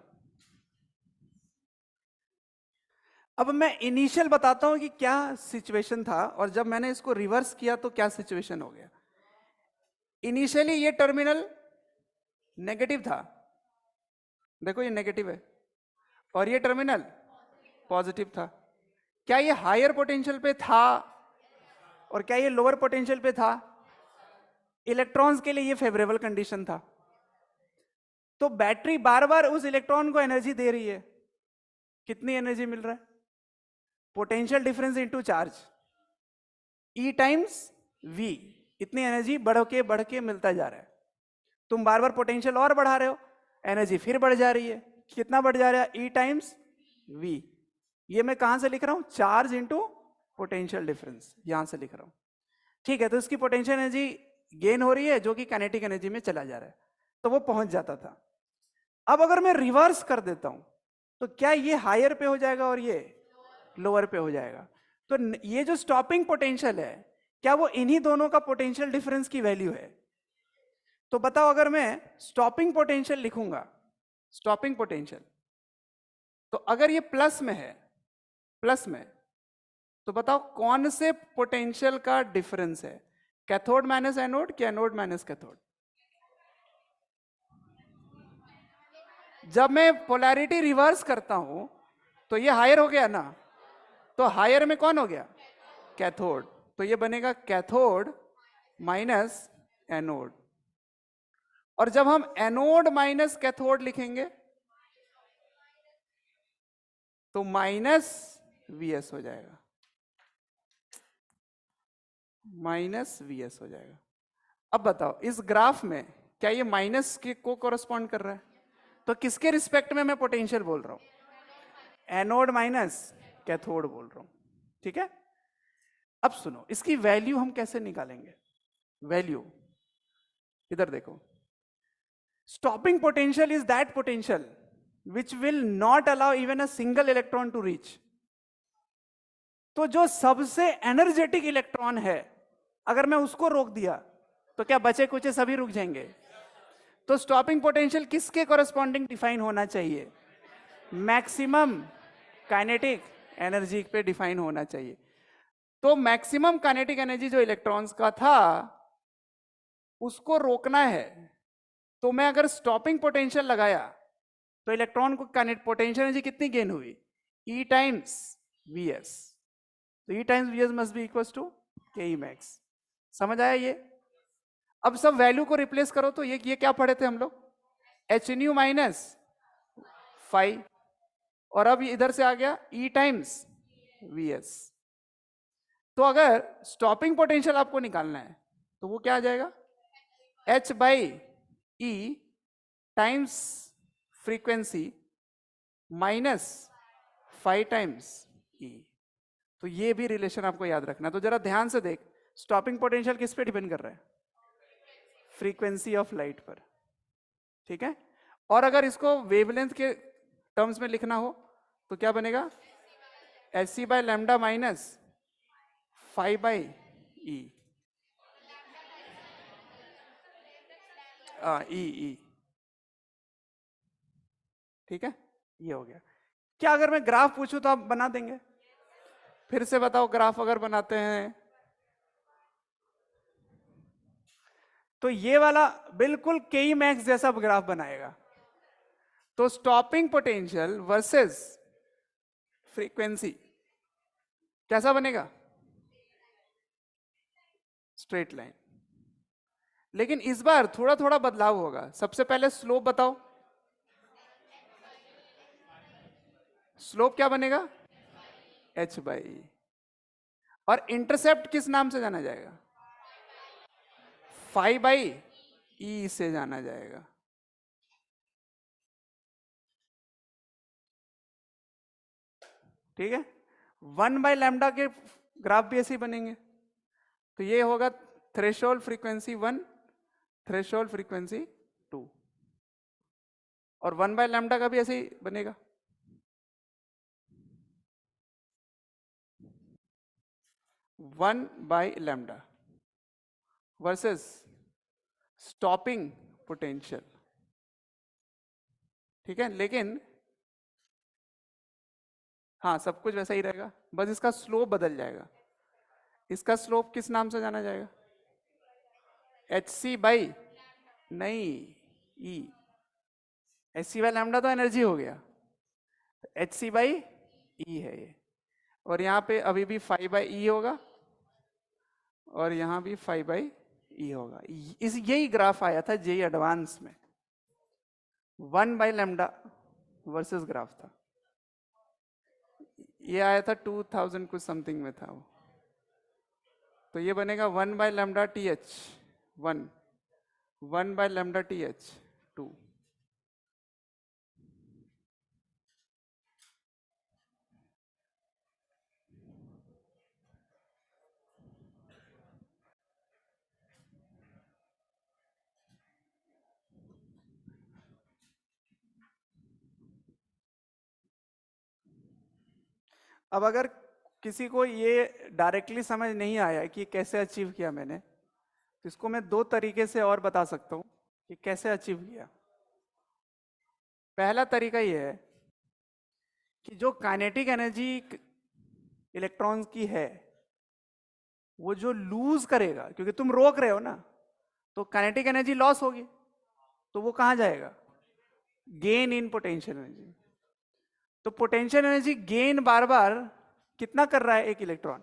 अब मैं इनिशियल बताता हूं कि क्या सिचुएशन था और जब मैंने इसको रिवर्स किया तो क्या सिचुएशन हो गया। इनिशियली ये टर्मिनल नेगेटिव था, देखो ये नेगेटिव है, और ये टर्मिनल पॉजिटिव था। क्या ये हायर पोटेंशियल पे था और क्या ये लोअर पोटेंशियल पे था? इलेक्ट्रॉन्स के लिए ये फेवरेबल कंडीशन था। तो बैटरी बार बार उस इलेक्ट्रॉन को एनर्जी दे रही है। कितनी एनर्जी मिल रहा है? Potential difference into charge, e times v. इतनी एनर्जी बढ़ के मिलता जा रहा है। तुम बार बार पोटेंशियल और बढ़ा रहे हो, एनर्जी फिर बढ़ जा रही है। कितना बढ़ जा रहा है? ई टाइम्स वी। ये मैं कहां से लिख रहा हूं? चार्ज इंटू पोटेंशियल डिफरेंस, यहां से लिख रहा हूं। ठीक है, तो इसकी पोटेंशियल एनर्जी गेन हो रही है जो कि काइनेटिक एनर्जी में चला जा रहा है, तो वो पहुंच जाता था। अब अगर मैं रिवर्स कर देता हूं तो क्या ये हायर पे हो जाएगा और ये लोअर पे हो जाएगा? तो ये जो स्टॉपिंग पोटेंशियल है, क्या वो इन्हीं दोनों का पोटेंशियल डिफरेंस की वैल्यू है? तो बताओ, अगर मैं स्टॉपिंग पोटेंशियल लिखूंगा, स्टॉपिंग पोटेंशियल, तो अगर ये प्लस में है, प्लस में, तो बताओ कौन से पोटेंशियल का डिफरेंस है? कैथोड माइनस एनोड कि एनोड माइनस कैथोड? जब मैं पोलैरिटी रिवर्स करता हूं तो ये हायर हो गया ना, तो हायर में कौन हो गया? कैथोड। तो ये बनेगा कैथोड माइनस एनोड। और जब हम एनोड माइनस कैथोड लिखेंगे तो माइनस वीएस हो जाएगा, माइनस वीएस हो जाएगा। अब बताओ, इस ग्राफ में क्या ये माइनस के को कोरस्पॉन्ड कर रहा है? तो किसके रिस्पेक्ट में मैं पोटेंशियल बोल रहा हूं? एनोड माइनस कैथोड बोल रहा हूं, ठीक है? अब सुनो, इसकी वैल्यू हम कैसे निकालेंगे? वैल्यू इधर देखो, stopping potential is that potential which will not allow even a single electron to reach. तो जो सबसे एनर्जेटिक इलेक्ट्रॉन है, अगर मैं उसको रोक दिया तो क्या बचे कुचे सभी रुक जाएंगे? तो स्टॉपिंग पोटेंशियल किसके कॉरेस्पॉन्डिंग डिफाइन होना चाहिए? मैक्सिमम काइनेटिक एनर्जी पे डिफाइन होना चाहिए। तो मैक्सिमम काइनेटिक एनर्जी जो इलेक्ट्रॉन्स का था उसको रोकना है, तो मैं अगर स्टॉपिंग पोटेंशियल लगाया तो इलेक्ट्रॉन को पोटेंशियल एनर्जी कितनी गेन हुई? E times V S. तो E times V S must be equal to K E max. समझ आया ये? अब सब वैल्यू को रिप्लेस करो तो ये क्या पढ़े थे हम लोग? एच न्यू माइनस फाइव, और अब इधर से आ गया ई टाइम्स वी एस। तो अगर स्टॉपिंग पोटेंशियल आपको निकालना है तो वो क्या आ जाएगा? H by E times frequency minus 5 times E. तो ये भी रिलेशन आपको याद रखना। तो जरा ध्यान से देख, स्टॉपिंग पोटेंशियल किस पे डिपेंड कर रहा है? फ्रीक्वेंसी ऑफ लाइट पर, ठीक है? और अगर इसको वेवलेंथ के टर्म्स में लिखना हो तो क्या बनेगा? H C by lambda minus 5 by E, E, ठीक है? ये हो गया। क्या अगर मैं ग्राफ पूछूं तो आप बना देंगे? फिर से बताओ ग्राफ अगर बनाते हैं तो ये वाला बिल्कुल के मैक्स जैसा ग्राफ बनाएगा। तो स्टॉपिंग पोटेंशियल वर्सेस फ्रीक्वेंसी कैसा बनेगा? Straight line. लेकिन इस बार थोड़ा थोड़ा बदलाव होगा। सबसे पहले स्लोप बताओ। स्लोप क्या बनेगा? h/e। और इंटरसेप्ट किस नाम से जाना जाएगा? phi/e से जाना जाएगा। ठीक है। 1/λ के ग्राफ भी ऐसे ही बनेंगे। तो ये होगा थ्रेशोल्ड फ्रीक्वेंसी 1, थ्रेशोल्ड फ्रीक्वेंसी 2, और 1/λ का भी ऐसे ही बनेगा। One by lambda versus stopping potential. ठीक है, लेकिन हाँ सब कुछ वैसा ही रहेगा, बस इसका स्लोप बदल जाएगा। इसका स्लोप किस नाम से जाना जाएगा? hc/, नहीं, e। hc/λ तो एनर्जी हो गया, hc/e है ये। और यहाँ पे अभी भी phi/e होगा, और यहाँ भी phi/e होगा। यही ग्राफ आया था जेई एडवांस में, 1/λ वर्सेस ग्राफ था। ये आया था 2000 कुछ समथिंग में था वो। तो ये बनेगा 1/λ/TH 1, 1/λ/TH 2। अब अगर किसी को ये डायरेक्टली समझ नहीं आया कि कैसे अचीव किया मैंने, तो इसको मैं दो तरीके से और बता सकता हूँ कि कैसे अचीव किया। पहला तरीका ये है कि जो काइनेटिक एनर्जी इलेक्ट्रॉन्स की है वो जो लूज करेगा, क्योंकि तुम रोक रहे हो ना, तो काइनेटिक एनर्जी लॉस होगी, तो वो कहां जाएगा? Gain in potential energy. तो पोटेंशियल एनर्जी गेन बार बार कितना कर रहा है एक इलेक्ट्रॉन?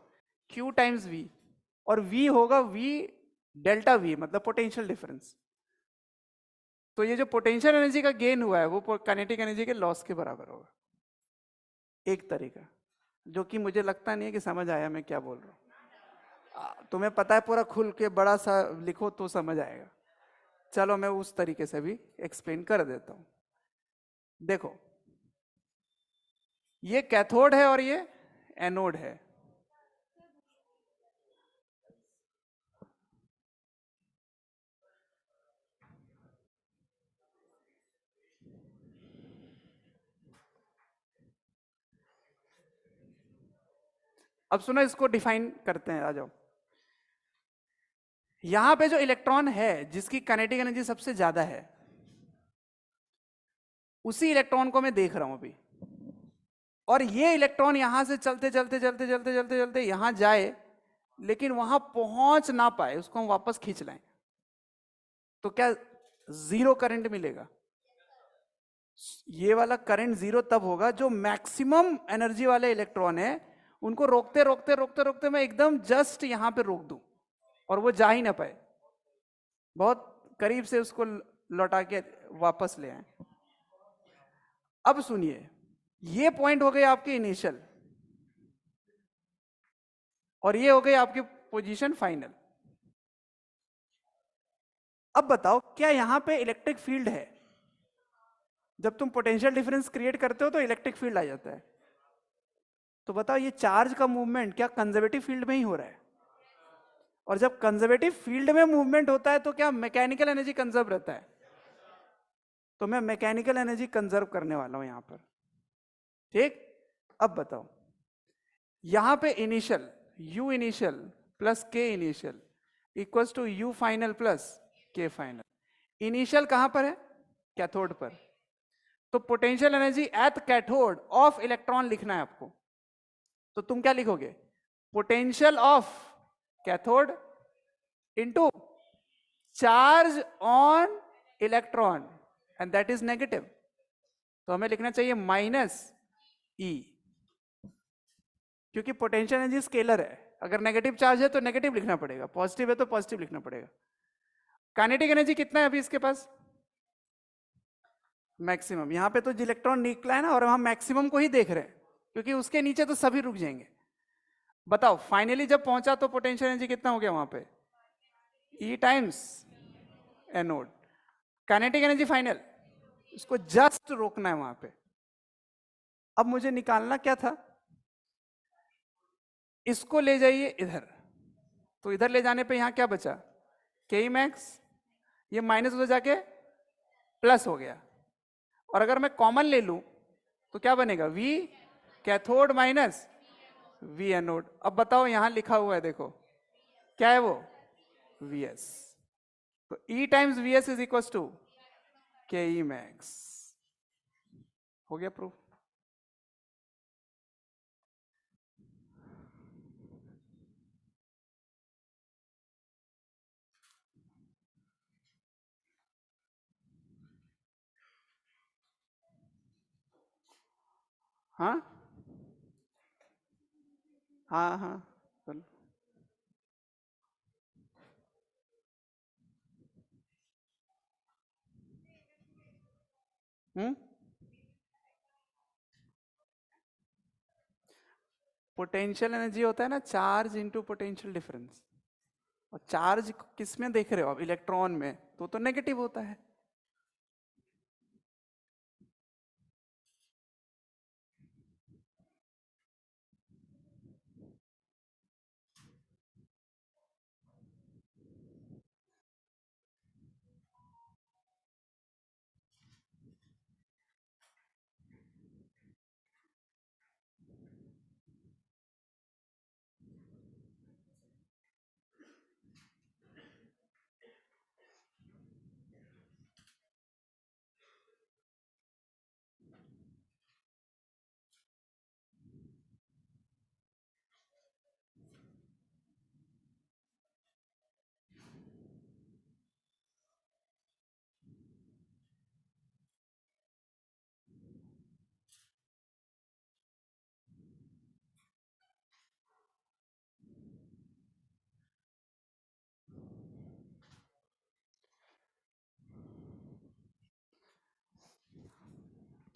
Q टाइम्स V, और V होगा V डेल्टा V, मतलब पोटेंशियल डिफरेंस। तो ये जो पोटेंशियल एनर्जी का गेन हुआ है वो काइनेटिक एनर्जी के लॉस के बराबर होगा। एक तरीका जो कि मुझे लगता नहीं है कि समझ आया मैं क्या बोल रहा हूं। तुम्हें पता है पूरा खुल के बड़ा सा लिखो तो समझ आएगा। चलो मैं उस तरीके से भी एक्सप्लेन कर देता हूं। देखो, ये कैथोड है और ये एनोड है। अब सुनो, इसको डिफाइन करते हैं, आ जाओ। यहां पे जो इलेक्ट्रॉन है जिसकी काइनेटिक एनर्जी सबसे ज्यादा है, उसी इलेक्ट्रॉन को मैं देख रहा हूं अभी, और ये इलेक्ट्रॉन यहां से चलते चलते चलते चलते चलते चलते यहां जाए, लेकिन वहां पहुंच ना पाए, उसको हम वापस खींच लाएं, तो क्या जीरो करंट मिलेगा? ये वाला करंट जीरो तब होगा जो मैक्सिमम एनर्जी वाले इलेक्ट्रॉन है उनको रोकते रोकते रोकते रोकते मैं एकदम जस्ट यहां पे रोक दूं और वो जा ही ना पाए, बहुत करीब से उसको लौटा के वापस ले आए। अब सुनिए, ये पॉइंट हो गए आपके इनिशियल, और ये हो गई आपकी पोजीशन फाइनल। अब बताओ, क्या यहां पे इलेक्ट्रिक फील्ड है? जब तुम पोटेंशियल डिफरेंस क्रिएट करते हो तो इलेक्ट्रिक फील्ड आ जाता है। तो बताओ, ये चार्ज का मूवमेंट क्या कंजर्वेटिव फील्ड में ही हो रहा है? और जब कंजर्वेटिव फील्ड में मूवमेंट होता है तो क्या मैकेनिकल एनर्जी कंजर्व रहता है? तो मैं मैकेनिकल एनर्जी कंजर्व करने वाला हूं यहां पर। ठीक, अब बताओ, यहां पे initial U initial plus K initial equals to U final plus K final. Initial कहां पर है? कैथोड पर। तो potential energy at cathode of electron लिखना है आपको। तो तुम क्या लिखोगे? Potential of cathode into charge on electron and that is negative. तो हमें लिखना चाहिए माइनस ई, क्योंकि पोटेंशियल एनर्जी स्केलर है। अगर नेगेटिव चार्ज है तो नेगेटिव लिखना पड़ेगा, पॉजिटिव है तो पॉजिटिव लिखना पड़ेगा। काइनेटिक एनर्जी कितना है अभी इसके पास? मैक्सिमम। यहां पे तो इलेक्ट्रॉन निकला है ना, और हम मैक्सिमम को ही देख रहे हैं, क्योंकि उसके नीचे तो सभी रुक जाएंगे। बताओ फाइनली जब पहुंचा तो पोटेंशियल एनर्जी कितना हो गया वहां पे? E times anode. Kinetic energy final, इसको जस्ट रोकना है वहां पे। अब मुझे निकालना क्या था? इसको ले जाइए इधर, तो इधर ले जाने पे यहां क्या बचा? के मैक्स, ये माइनस उधर जाके प्लस हो गया। और अगर मैं कॉमन ले लूं तो क्या बनेगा? V cathode minus V anode. अब बताओ यहां लिखा हुआ है, देखो क्या है वो? Vs। तो E times Vs is equal to K E max. हो गया प्रूफ। हाँ हाँ हाँ चलो। पोटेंशियल एनर्जी होता है ना चार्ज इनटू पोटेंशियल डिफरेंस, और चार्ज किस में देख रहे हो आप? इलेक्ट्रॉन में, तो नेगेटिव होता है।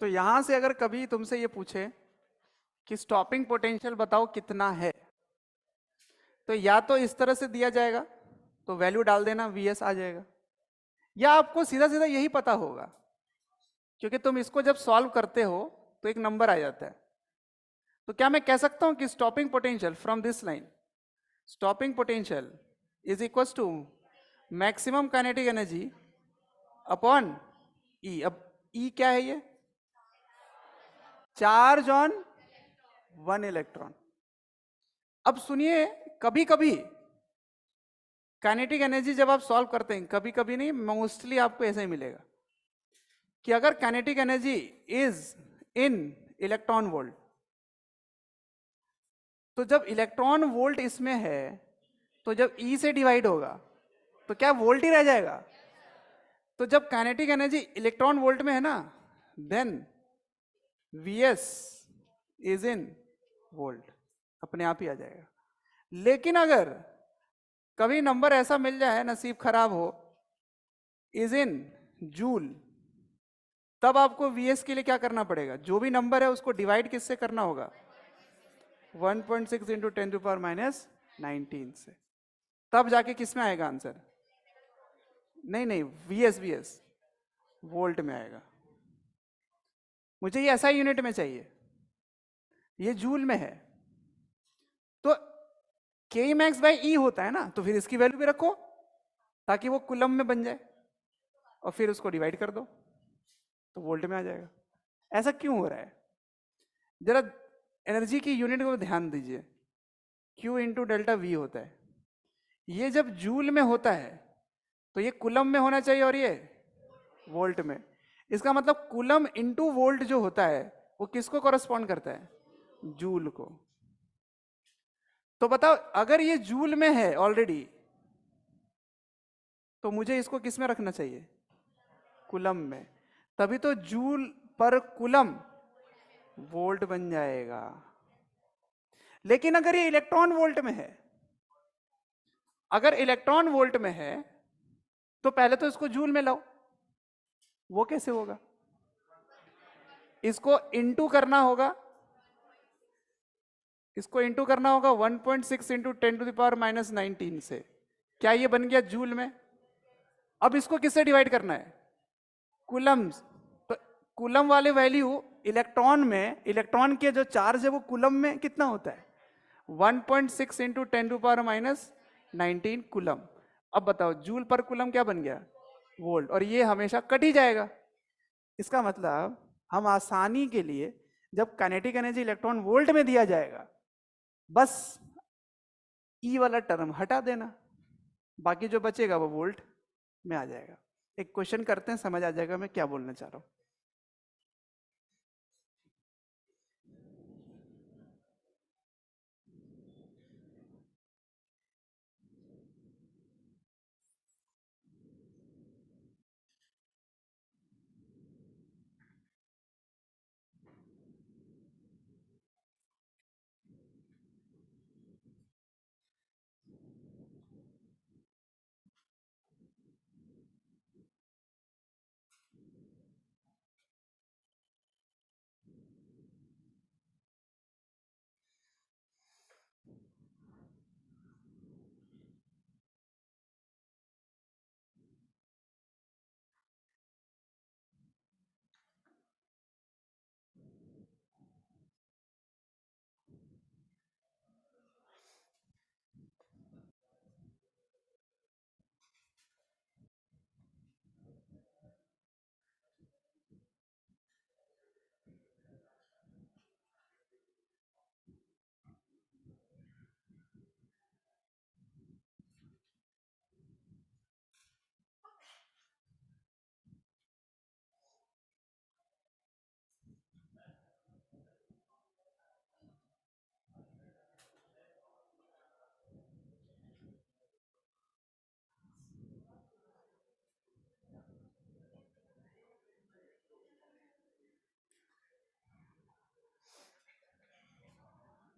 तो यहां से अगर कभी तुमसे ये पूछे कि स्टॉपिंग पोटेंशियल बताओ कितना है, तो या तो इस तरह से दिया जाएगा, तो वैल्यू डाल देना, Vs आ जाएगा। या आपको सीधा सीधा यही पता होगा, क्योंकि तुम इसको जब सॉल्व करते हो तो एक नंबर आ जाता है। तो क्या मैं कह सकता हूं कि stopping potential from this line, stopping potential is equal to maximum kinetic energy upon E. अब ई क्या है? ये चार्ज ऑन वन इलेक्ट्रॉन। अब सुनिए, कभी कभी काइनेटिक एनर्जी जब आप सॉल्व करते हैं, कभी कभी नहीं, मोस्टली आपको ऐसा ही मिलेगा कि अगर kinetic energy is in electron volt, तो जब इलेक्ट्रॉन वोल्ट इसमें है, तो जब ई से डिवाइड होगा तो क्या वोल्ट ही रह जाएगा? तो जब काइनेटिक एनर्जी इलेक्ट्रॉन वोल्ट में है ना, then Vs is in volt, अपने आप ही आ जाएगा। लेकिन अगर कभी नंबर ऐसा मिल जाए, नसीब खराब हो, इज इन जूल, तब आपको Vs के लिए क्या करना पड़ेगा? जो भी नंबर है उसको डिवाइड किससे करना होगा? 1.6 इंटू 10 टू पावर माइनस 19 से। तब जाके किस में आएगा आंसर? नहीं नहीं, Vs वोल्ट में आएगा। मुझे ये ऐसा यूनिट में चाहिए, ये जूल में है। तो के मैक्स बाई ई होता है ना, तो फिर इसकी वैल्यू भी रखो ताकि वो कुलम में बन जाए, और फिर उसको डिवाइड कर दो तो वोल्ट में आ जाएगा। ऐसा क्यों हो रहा है? जरा एनर्जी की यूनिट को ध्यान दीजिए। Q इंटू डेल्टा वी होता है, ये जब जूल में होता है तो ये कुलम में होना चाहिए, और ये वोल्ट में। इसका मतलब कुलम इंटू वोल्ट जो होता है वो किसको कॉरेस्पॉन्ड करता है? जूल को। तो बताओ अगर ये जूल में है ऑलरेडी, तो मुझे इसको किस में रखना चाहिए? कुलम में। तभी तो जूल पर कुलम वोल्ट बन जाएगा। लेकिन अगर ये इलेक्ट्रॉन वोल्ट में है, अगर इलेक्ट्रॉन वोल्ट में है तो पहले तो इसको जूल में लाओ। वो कैसे होगा? इसको इंटू करना होगा, इसको इंटू करना होगा 1.6 इंटू 10⁻⁻19 से। क्या ये बन गया जूल में? अब इसको किससे डिवाइड करना है? कुलम्स। तो कुलम वाले वैल्यू इलेक्ट्रॉन में, इलेक्ट्रॉन के जो चार्ज है वो कुलम में कितना होता है? 1.6 इंटू 10⁻⁻19 कुलम। अब बताओ जूल पर कुलम क्या बन गया? वोल्ट। और ये हमेशा कट ही जाएगा। इसका मतलब हम आसानी के लिए जब काइनेटिक एनर्जी इलेक्ट्रॉन वोल्ट में दिया जाएगा, बस ई वाला टर्म हटा देना, बाकी जो बचेगा वो वोल्ट में आ जाएगा। एक क्वेश्चन करते हैं, समझ आ जाएगा मैं क्या बोलना चाह रहा हूं।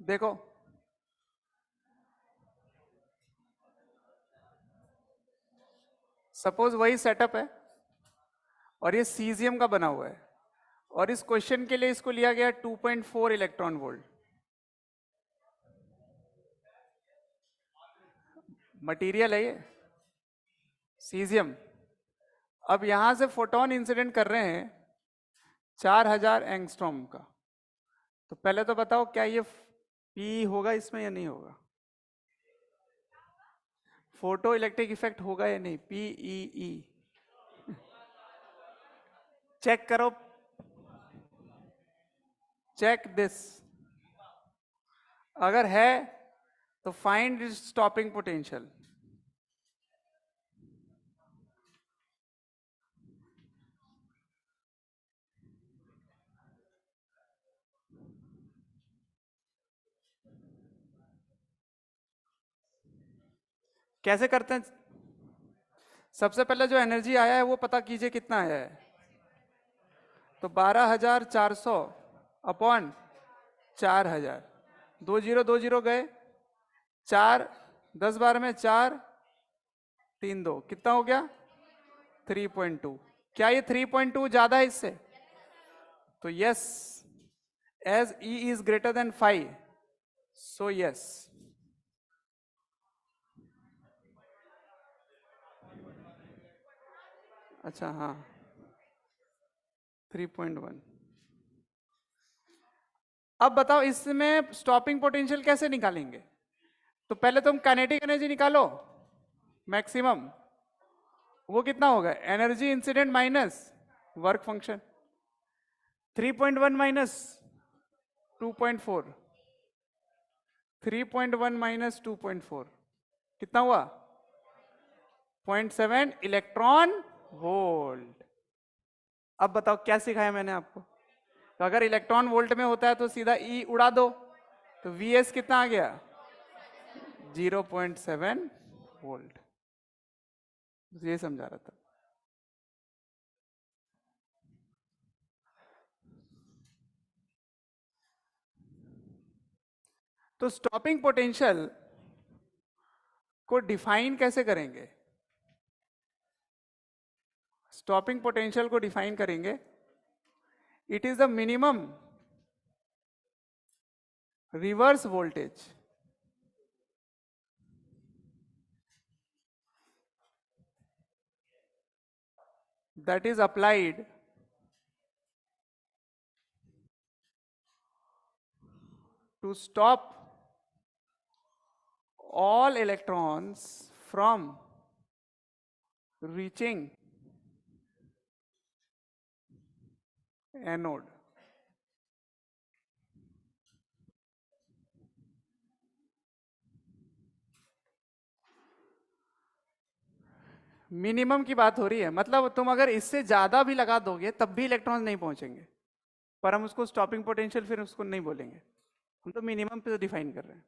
देखो सपोज वही सेटअप है और ये सीजियम का बना हुआ है, और इस क्वेश्चन के लिए इसको लिया गया 2.4 इलेक्ट्रॉन वोल्ट। मटेरियल है ये सीजियम। अब यहां से फोटोन इंसिडेंट कर रहे हैं 4000 एंगस्ट्रॉम का। तो पहले तो बताओ क्या ये पी होगा इसमें या नहीं होगा? फोटो इलेक्ट्रिक इफेक्ट होगा या नहीं? पीईई चेक करो, चेक दिस। अगर है तो फाइंड स्टॉपिंग पोटेंशियल। कैसे करते हैं? सबसे पहले जो एनर्जी आया है वो पता कीजिए कितना आया है। तो 12400 अपॉन 4000, 2 0 गए, 4 10 12 में 4 3 2 कितना हो गया? 3.2। क्या ये 3.2 ज्यादा है इससे? तो yes, as E is greater than 5, so yes. अच्छा हाँ, 3.1। अब बताओ इसमें स्टॉपिंग पोटेंशियल कैसे निकालेंगे? तो पहले तुम काइनेटिक एनर्जी निकालो मैक्सिमम। वो कितना होगा? Energy incident minus work function. 3.1 minus 2.4, 3.1 minus 2.4 कितना हुआ? 0.7 इलेक्ट्रॉन वोल्ट। अब बताओ क्या सिखाया मैंने आपको? तो अगर इलेक्ट्रॉन वोल्ट में होता है तो सीधा ई उड़ा दो, तो वीएस कितना आ गया? 0.7 वोल्ट, ये समझा रहा था। तो स्टॉपिंग पोटेंशियल को डिफाइन कैसे करेंगे? स्टॉपिंग पोटेंशियल को डिफाइन करेंगे, it is the minimum reverse voltage that is applied to stop all electrons from reaching anode. Minimum की बात हो रही है, मतलब तुम अगर इससे ज्यादा भी लगा दोगे तब भी इलेक्ट्रॉन नहीं पहुंचेंगे, पर हम उसको स्टॉपिंग पोटेंशियल फिर उसको नहीं बोलेंगे, हम तो मिनिमम पे डिफाइन कर रहे हैं।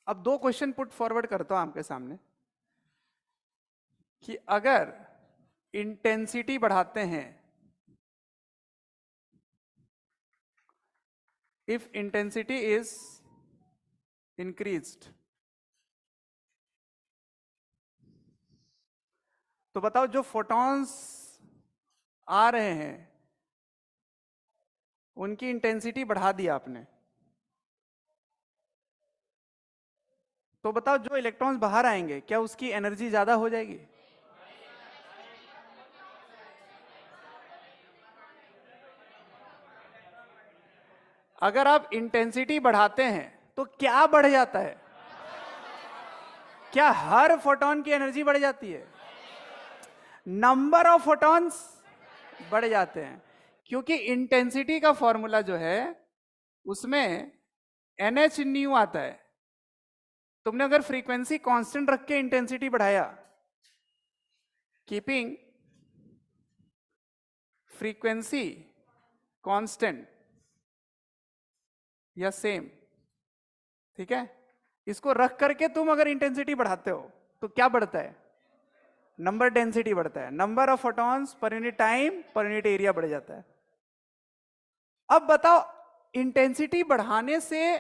अब दो क्वेश्चन पुट फॉरवर्ड करता हूं आपके सामने कि अगर इंटेंसिटी बढ़ाते हैं, इफ इंटेंसिटी इज इंक्रीज्ड, तो बताओ जो फोटॉन्स आ रहे हैं उनकी इंटेंसिटी बढ़ा दिया आपने, तो बताओ जो इलेक्ट्रॉन्स बाहर आएंगे क्या उसकी एनर्जी ज्यादा हो जाएगी? अगर आप इंटेंसिटी बढ़ाते हैं तो क्या बढ़ जाता है? क्या हर फोटॉन की एनर्जी बढ़ जाती है? नंबर ऑफ फोटॉन्स बढ़ जाते हैं, क्योंकि इंटेंसिटी का फॉर्मूला जो है उसमें NH न्यू आता है। तुमने अगर फ्रीक्वेंसी कांस्टेंट रख के इंटेंसिटी बढ़ाया, कीपिंग फ्रीक्वेंसी कांस्टेंट या सेम, ठीक है, इसको रख करके तुम अगर इंटेंसिटी बढ़ाते हो तो क्या बढ़ता है? नंबर डेंसिटी बढ़ता है, number of photons per unit time per unit area बढ़ जाता है। अब बताओ इंटेंसिटी बढ़ाने से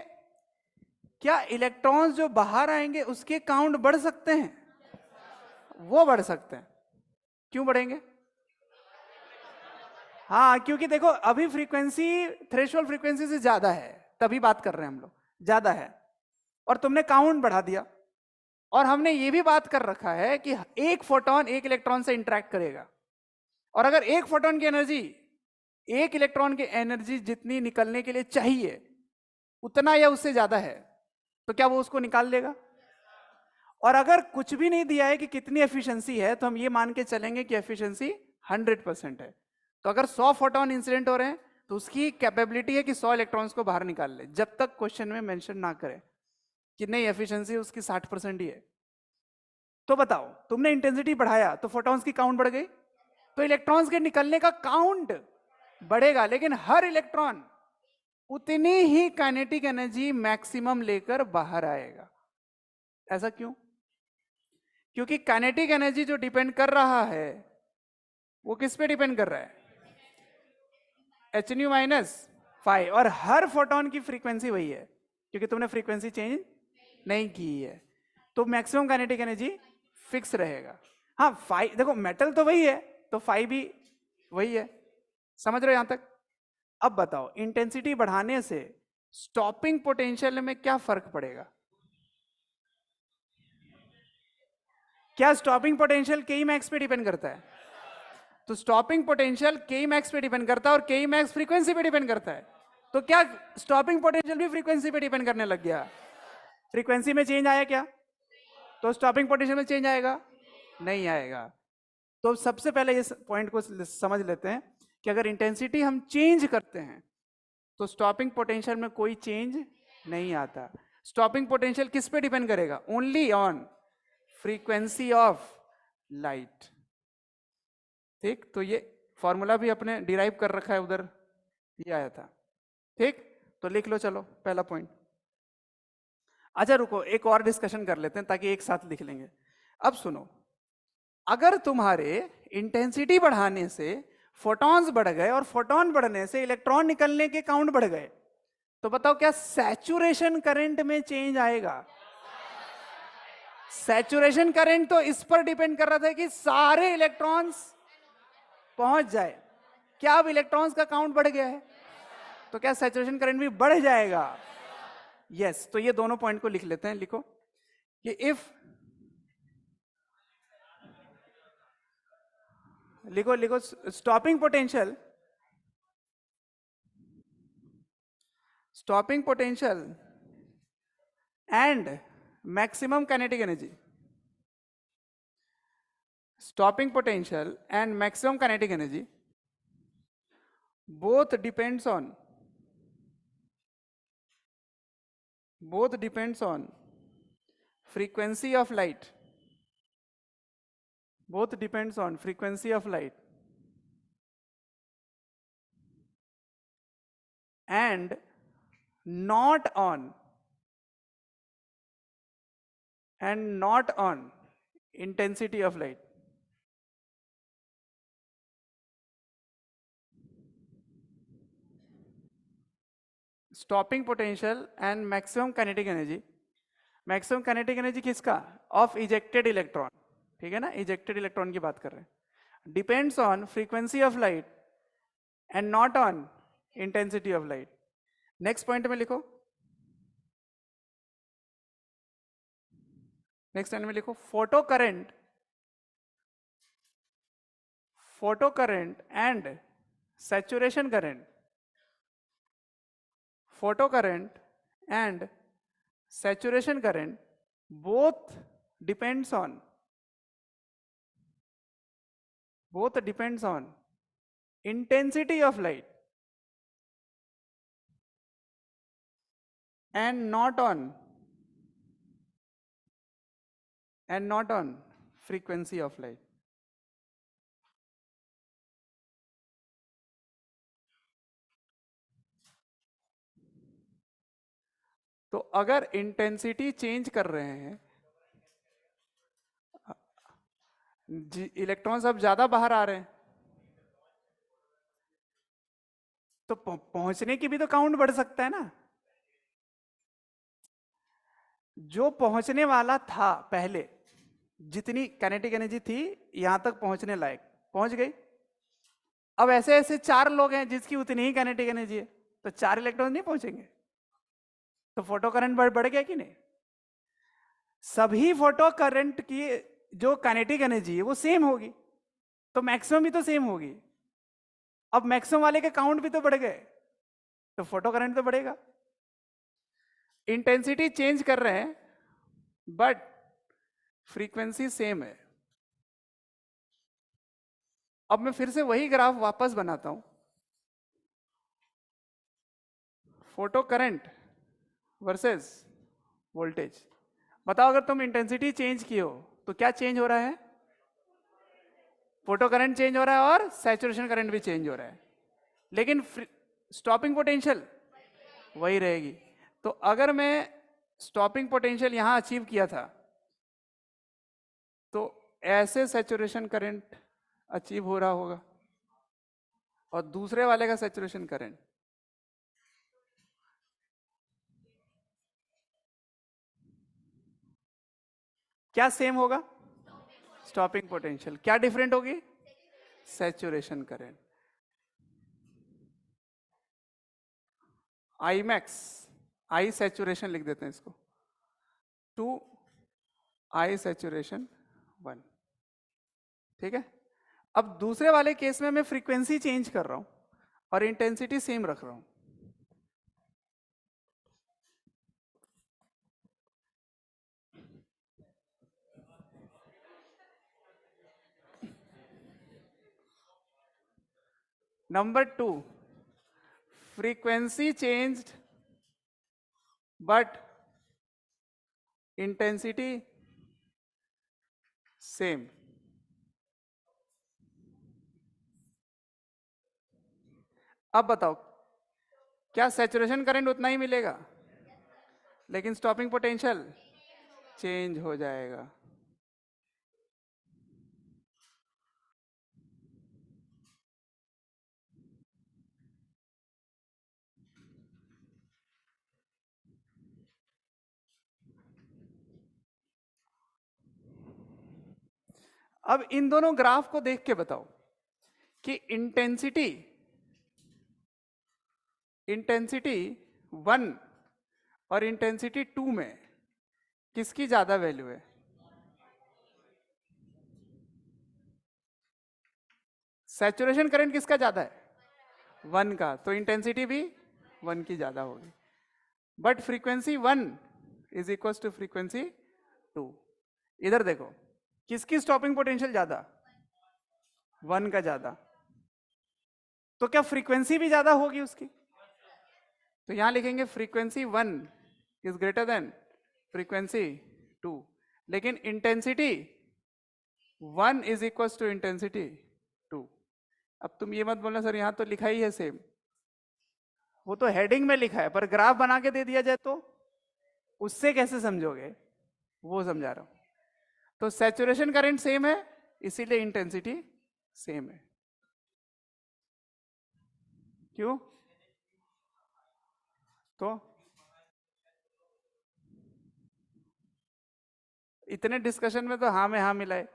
क्या इलेक्ट्रॉन्स जो बाहर आएंगे उसके काउंट बढ़ सकते हैं? वो बढ़ सकते हैं। क्यों बढ़ेंगे? हाँ, क्योंकि देखो अभी फ्रीक्वेंसी थ्रेशोल्ड फ्रीक्वेंसी से ज्यादा है, तभी बात कर रहे हैं हम लोग, ज्यादा है, और तुमने काउंट बढ़ा दिया, और हमने ये भी बात कर रखा है कि एक फोटोन एक इलेक्ट्रॉन से इंटरेक्ट करेगा, और अगर एक फोटोन की एनर्जी एक इलेक्ट्रॉन की एनर्जी जितनी निकलने के लिए चाहिए उतना या उससे ज्यादा है, तो क्या वो उसको निकाल लेगा? और अगर कुछ भी नहीं दिया है कि कितनी एफिशिएंसी है, तो हम ये मान के चलेंगे कि एफिशिएंसी 100% है। तो अगर 100 फोटोन इंसिडेंट हो रहे हैं तो उसकी कैपेबिलिटी है कि 100 इलेक्ट्रॉन्स को बाहर निकाल ले, जब तक क्वेश्चन में मेंशन ना करे कि नहीं एफिशिएंसी उसकी 60% ही है। तो बताओ तुमने इंटेंसिटी बढ़ाया तो फोटॉन्स की काउंट बढ़ गई, तो इलेक्ट्रॉन्स के निकलने का काउंट बढ़ेगा, लेकिन हर इलेक्ट्रॉन उतनी ही काइनेटिक एनर्जी मैक्सिमम लेकर बाहर आएगा। ऐसा क्यों? क्योंकि काइनेटिक एनर्जी जो डिपेंड कर रहा है वो किस पे डिपेंड कर रहा है? HNU माइनस 5, और हर फोटोन की फ्रीक्वेंसी वही है क्योंकि तुमने फ्रीक्वेंसी चेंज नहीं की है, तो मैक्सिमम काइनेटिक एनर्जी फिक्स रहेगा। हाँ 5, देखो मेटल तो वही है तो फाई भी वही है। समझ रहे हो यहां तक? अब बताओ इंटेंसिटी बढ़ाने से स्टॉपिंग पोटेंशियल में क्या फर्क पड़ेगा? क्या स्टॉपिंग पोटेंशियल के मैक्स पे डिपेंड करता है? तो स्टॉपिंग पोटेंशियल के मैक्स पे डिपेंड करता है और के मैक्स फ्रीक्वेंसी पे डिपेंड करता है। तो क्या स्टॉपिंग पोटेंशियल भी फ्रीक्वेंसी पे डिपेंड करने लग गया? फ्रीक्वेंसी में चेंज आया क्या? तो स्टॉपिंग पोटेंशियल में चेंज आएगा? नहीं आएगा। तो सबसे पहले इस पॉइंट को समझ लेते हैं कि अगर इंटेंसिटी हम चेंज करते हैं तो स्टॉपिंग पोटेंशियल में कोई चेंज नहीं आता। स्टॉपिंग पोटेंशियल किस पे डिपेंड करेगा? Only on frequency of light. ठीक, तो ये फॉर्मूला भी अपने डिराइव कर रखा है उधर, ये आया था। ठीक, तो लिख लो चलो पहला पॉइंट। अच्छा रुको, एक और डिस्कशन कर लेते हैं ताकि एक साथ लिख लेंगे। अब सुनो, अगर तुम्हारे इंटेंसिटी बढ़ाने से फोटॉन्स बढ़ गए और फोटॉन बढ़ने से इलेक्ट्रॉन निकलने के काउंट बढ़ गए, तो बताओ क्या सैचुरेशन करंट में चेंज आएगा? सैचुरेशन करंट तो इस पर डिपेंड कर रहा था कि सारे इलेक्ट्रॉन्स पहुंच जाए। क्या अब इलेक्ट्रॉन्स का काउंट बढ़ गया है? तो क्या सैचुरेशन करंट भी बढ़ जाएगा? यस। तो ये दोनों पॉइंट को लिख लेते हैं। लिखो कि इफ, लिखो लिखो, stopping potential, stopping potential and maximum kinetic energy, stopping potential and maximum kinetic energy both depends on frequency of light, both depends on frequency of light and not on intensity of light. Stopping potential and maximum kinetic energy, maximum kinetic energy किसका? Of ejected electron. ठीक है ना, ejected electron की बात कर रहे हैं। Depends on frequency of light and not on intensity of light. Next point में लिखो, नेक्स्ट लाइन में लिखो, photo current and saturation current, photo current and saturation current both depends on intensity of light and not on frequency of light. तो अगर intensity change कर रहे हैं, electrons अब ज्यादा बाहर आ रहे हैं, तो पहुंचने की भी तो काउंट बढ़ सकता है ना। जो पहुंचने वाला था पहले, जितनी काइनेटिक एनर्जी थी यहां तक पहुंचने लायक, पहुंच गई। अब ऐसे ऐसे 4 लोग हैं जिसकी उतनी ही काइनेटिक एनर्जी है, तो 4 इलेक्ट्रॉन नहीं पहुंचेंगे। तो फोटो करंट बढ़ गया कि नहीं? सभी फोटो करंट की जो काइनेटिक एनर्जी है वो सेम होगी, तो मैक्सिमम भी तो सेम होगी। अब मैक्सिमम वाले के काउंट भी तो बढ़ गए, तो फोटो करंट तो बढ़ेगा। इंटेंसिटी चेंज कर रहे हैं बट फ्रीक्वेंसी सेम है। अब मैं फिर से वही ग्राफ वापस बनाता हूं, फोटो करंट वर्सेस वोल्टेज। बताओ अगर तुम इंटेंसिटी चेंज की हो तो क्या चेंज हो रहा है? फोटो करंट चेंज हो रहा है और सैचुरेशन करंट भी चेंज हो रहा है, लेकिन स्टॉपिंग पोटेंशियल वही रहेगी। तो अगर मैं स्टॉपिंग पोटेंशियल यहां अचीव किया था, तो ऐसे सैचुरेशन करंट अचीव हो रहा होगा, और दूसरे वाले का सैचुरेशन करंट क्या सेम होगा? स्टॉपिंग पोटेंशियल क्या डिफरेंट होगी? Saturation current, I max, I saturation लिख देते हैं इसको, टू आई सैचुरेशन 1। ठीक है, अब दूसरे वाले केस में मैं फ्रीक्वेंसी चेंज कर रहा हूं और इंटेंसिटी सेम रख रहा हूं। Number 2, frequency changed but intensity same। अब बताओ, क्या सैचुरेशन करंट उतना ही मिलेगा, लेकिन स्टॉपिंग पोटेंशियल चेंज हो जाएगा। अब इन दोनों ग्राफ को देख के बताओ कि इंटेंसिटी 1 और इंटेंसिटी 2 में किसकी ज्यादा वैल्यू है? सैचुरेशन करंट किसका ज्यादा है? 1 का, तो इंटेंसिटी भी 1 की ज्यादा होगी। But frequency 1 is equal to frequency 2। इधर देखो, किसकी स्टॉपिंग पोटेंशियल ज्यादा? 1 का ज्यादा, तो क्या फ्रीक्वेंसी भी ज्यादा होगी उसकी? तो यहां लिखेंगे frequency 1 is greater than frequency 2, लेकिन intensity 1 is equal to intensity 2। अब तुम ये मत बोलना सर यहां तो लिखा ही है सेम, वो तो हेडिंग में लिखा है, पर ग्राफ बना के दे दिया जाए तो उससे कैसे समझोगे, वो समझा रहा हूं। तो सैचुरेशन करंट सेम है, इसीलिए इंटेंसिटी सेम है। क्यों? तो इतने डिस्कशन में तो हाँ में हाँ मिलाए,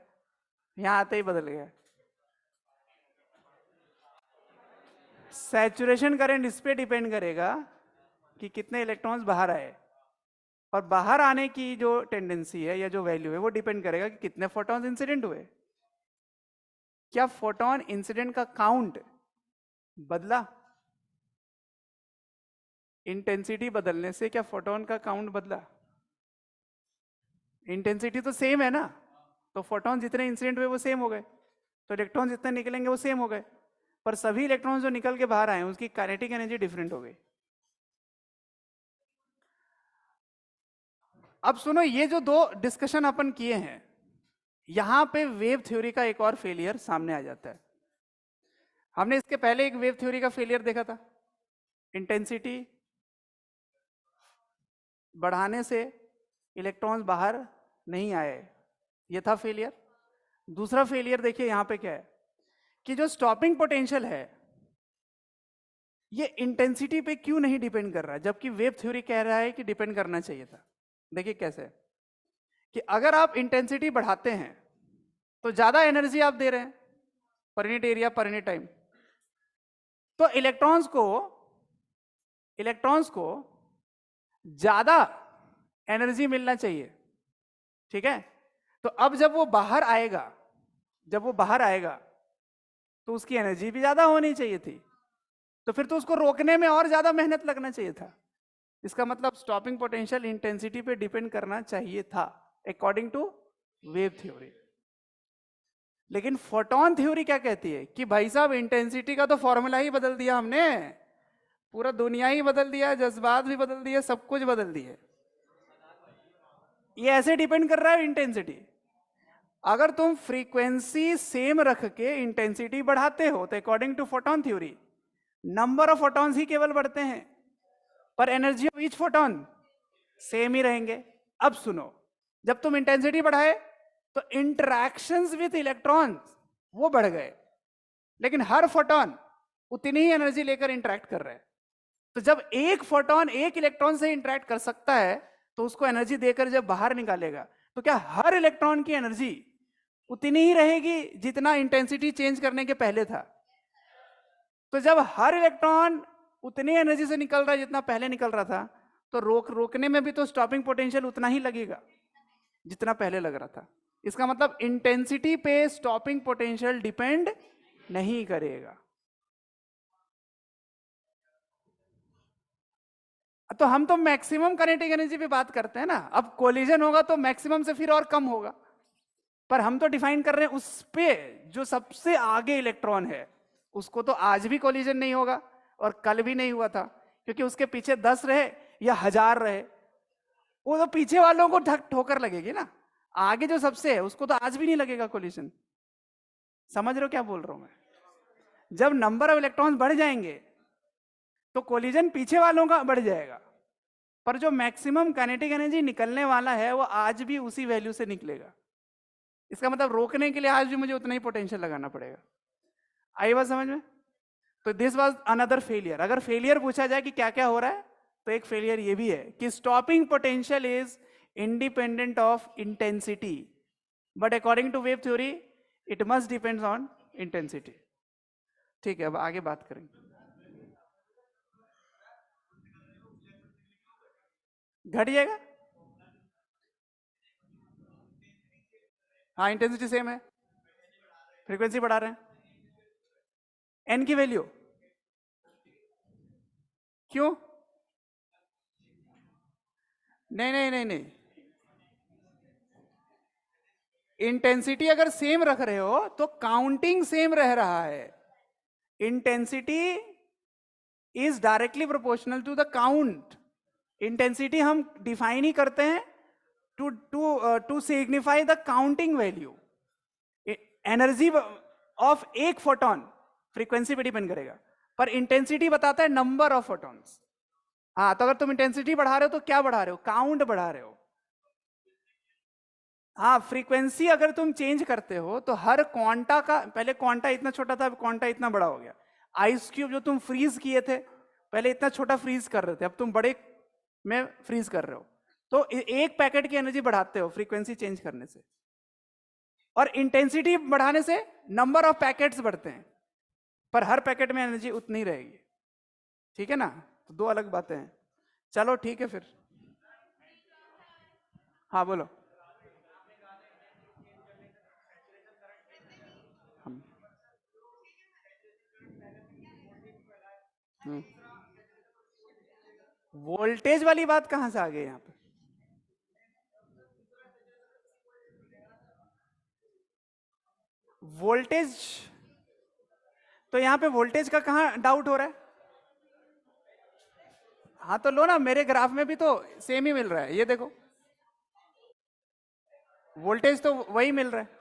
यहां आते ही बदल गया। सैचुरेशन करंट इस पे डिपेंड करेगा कि कितने इलेक्ट्रॉन्स बाहर आए, और बाहर आने की जो टेंडेंसी है या जो वैल्यू है वो डिपेंड करेगा कि कितने फोटॉन्स इंसिडेंट हुए। क्या फोटॉन इंसिडेंट का काउंट बदला? इंटेंसिटी बदलने से क्या फोटॉन का काउंट बदला? इंटेंसिटी तो सेम है ना, तो फोटॉन जितने इंसिडेंट हुए वो सेम हो गए, तो इलेक्ट्रॉन जितने निकलेंगे वो सेम हो गए, पर सभी इलेक्ट्रॉन जो निकल के बाहर आए उसकी काइनेटिक एनर्जी डिफरेंट हो गई। अब सुनो, ये जो दो डिस्कशन अपन किए हैं, यहां पे वेव थ्योरी का एक और फेलियर सामने आ जाता है। हमने इसके पहले एक वेव थ्योरी का फेलियर देखा था, इंटेंसिटी बढ़ाने से इलेक्ट्रॉन्स बाहर नहीं आए, ये था फेलियर। दूसरा फेलियर देखिए यहां पे क्या है, कि जो स्टॉपिंग पोटेंशियल है ये इंटेंसिटी पे क्यों नहीं डिपेंड कर रहा है, जबकि वेव थ्योरी कह रहा है कि डिपेंड करना चाहिए था। देखिए कैसे, कि अगर आप इंटेंसिटी बढ़ाते हैं तो ज्यादा एनर्जी आप दे रहे हैं per unit area per unit time, तो इलेक्ट्रॉन्स को ज्यादा एनर्जी मिलना चाहिए। ठीक है, तो अब जब वो बाहर आएगा तो उसकी एनर्जी भी ज्यादा होनी चाहिए थी, तो फिर तो उसको रोकने में और ज्यादा मेहनत लगना चाहिए था। इसका मतलब स्टॉपिंग पोटेंशियल इंटेंसिटी पे डिपेंड करना चाहिए था अकॉर्डिंग टू वेव थ्योरी। लेकिन फोटॉन थ्योरी क्या कहती है कि भाई साहब इंटेंसिटी का तो फॉर्मूला ही बदल दिया हमने, पूरा दुनिया ही बदल दिया, जज्बात भी बदल दिए, सब कुछ बदल दिए। ये ऐसे डिपेंड कर रहा है इंटेंसिटी। अगर तुम फ्रीक्वेंसी सेम रख के इंटेंसिटी बढ़ाते हो तो according to photon theory number of photons ही केवल बढ़ते हैं, पर energy of each photon same ही रहेंगे। अब सुनो, जब तुम इंटेंसिटी बढ़ाए तो इंटरैक्शंस विद इलेक्ट्रॉन्स वो बढ़ गए, लेकिन हर फोटॉन उतनी ही एनर्जी लेकर इंटरैक्ट कर रहा है। तो जब एक फोटॉन एक इलेक्ट्रॉन से इंटरैक्ट कर सकता है तो उसको एनर्जी देकर जब बाहर निकालेगा, तो क्या हर इलेक्ट्रॉन की एनर्जी उतनी ही रहेगी जितना इंटेंसिटी चेंज करने के पहले था। तो जब हर इलेक्ट्रॉन उतनी एनर्जी से निकल रहा है जितना पहले निकल रहा था, तो रोकने में भी तो स्टॉपिंग पोटेंशियल उतना ही लगेगा जितना पहले लग रहा था। इसका मतलब इंटेंसिटी पे स्टॉपिंग पोटेंशियल डिपेंड नहीं करेगा। तो हम तो मैक्सिमम काइनेटिक एनर्जी पे बात करते हैं ना। अब कोलिजन होगा तो मैक्सिमम से फिर और कम होगा, पर हम तो डिफाइन कर रहे हैं उस पे जो सबसे आगे इलेक्ट्रॉन है उसको तो आज भी कोलिजन नहीं होगा और कल भी नहीं हुआ था, क्योंकि उसके पीछे 10 रहे या 1000 रहे, वो तो पीछे वालों को ठोकर लगेगी ना। आगे जो सबसे है उसको तो आज भी नहीं लगेगा कोलिजन। समझ रहे हो क्या बोल रहा हूं मैं? जब नंबर ऑफ इलेक्ट्रॉन्स बढ़ जाएंगे तो कोलिजन पीछे वालों का बढ़ जाएगा, पर जो मैक्सिमम काइनेटिक एनर्जी निकलने वाला है वो आज भी उसी वैल्यू से निकलेगा। इसका मतलब रोकने के लिए आज भी मुझे उतना ही पोटेंशियल लगाना पड़ेगा। आई बात समझ में? तो दिस वाज अनदर फेलियर। अगर फेलियर पूछा जाए कि क्या क्या हो रहा है, तो एक फेलियर ये भी है कि stopping potential is independent of intensity, but according to wave theory it must depends on intensity. ठीक है, अब आगे बात करेंगे। घट जाएगा? हाँ, इंटेंसिटी सेम है, फ्रीक्वेंसी बढ़ा रहे हैं। एन की वैल्यू क्यों? नहीं नहीं नहीं नहीं, इंटेंसिटी अगर सेम रख रहे हो तो काउंटिंग सेम रह रहा है। Intensity is directly proportional to the count. Intensity हम डिफाइन ही करते हैं to to to signify the counting value. Energy of एक फोटोन फ्रीक्वेंसी पे डिपेंड करेगा, पर इंटेंसिटी बताता है नंबर ऑफ फोटॉन्स। हाँ, तो अगर तुम इंटेंसिटी बढ़ा रहे हो तो क्या बढ़ा रहे हो? काउंट बढ़ा रहे हो। हाँ, फ्रीक्वेंसी अगर तुम चेंज करते हो तो हर क्वांटा का, पहले क्वांटा इतना छोटा था, अब क्वांटा इतना बड़ा हो गया। आइस क्यूब जो तुम फ्रीज किए थे, पहले इतना छोटा फ्रीज कर रहे थे, अब तुम बड़े में फ्रीज कर रहे हो। तो एक पैकेट की एनर्जी बढ़ाते हो फ्रीक्वेंसी चेंज करने से, और इंटेंसिटी बढ़ाने से नंबर ऑफ पैकेट्स बढ़ते हैं, पर हर पैकेट में एनर्जी उतनी रहेगी। ठीक है ना? तो दो अलग बातें हैं। चलो ठीक है फिर। हाँ बोलो। हम वोल्टेज वाली बात कहां से आ गई यहाँ पे? वोल्टेज, तो यहाँ पे वोल्टेज का कहाँ डाउट हो रहा है? हाँ तो लो ना, मेरे ग्राफ में भी तो सेम ही मिल रहा है, ये देखो, वोल्टेज तो वही मिल रहा है।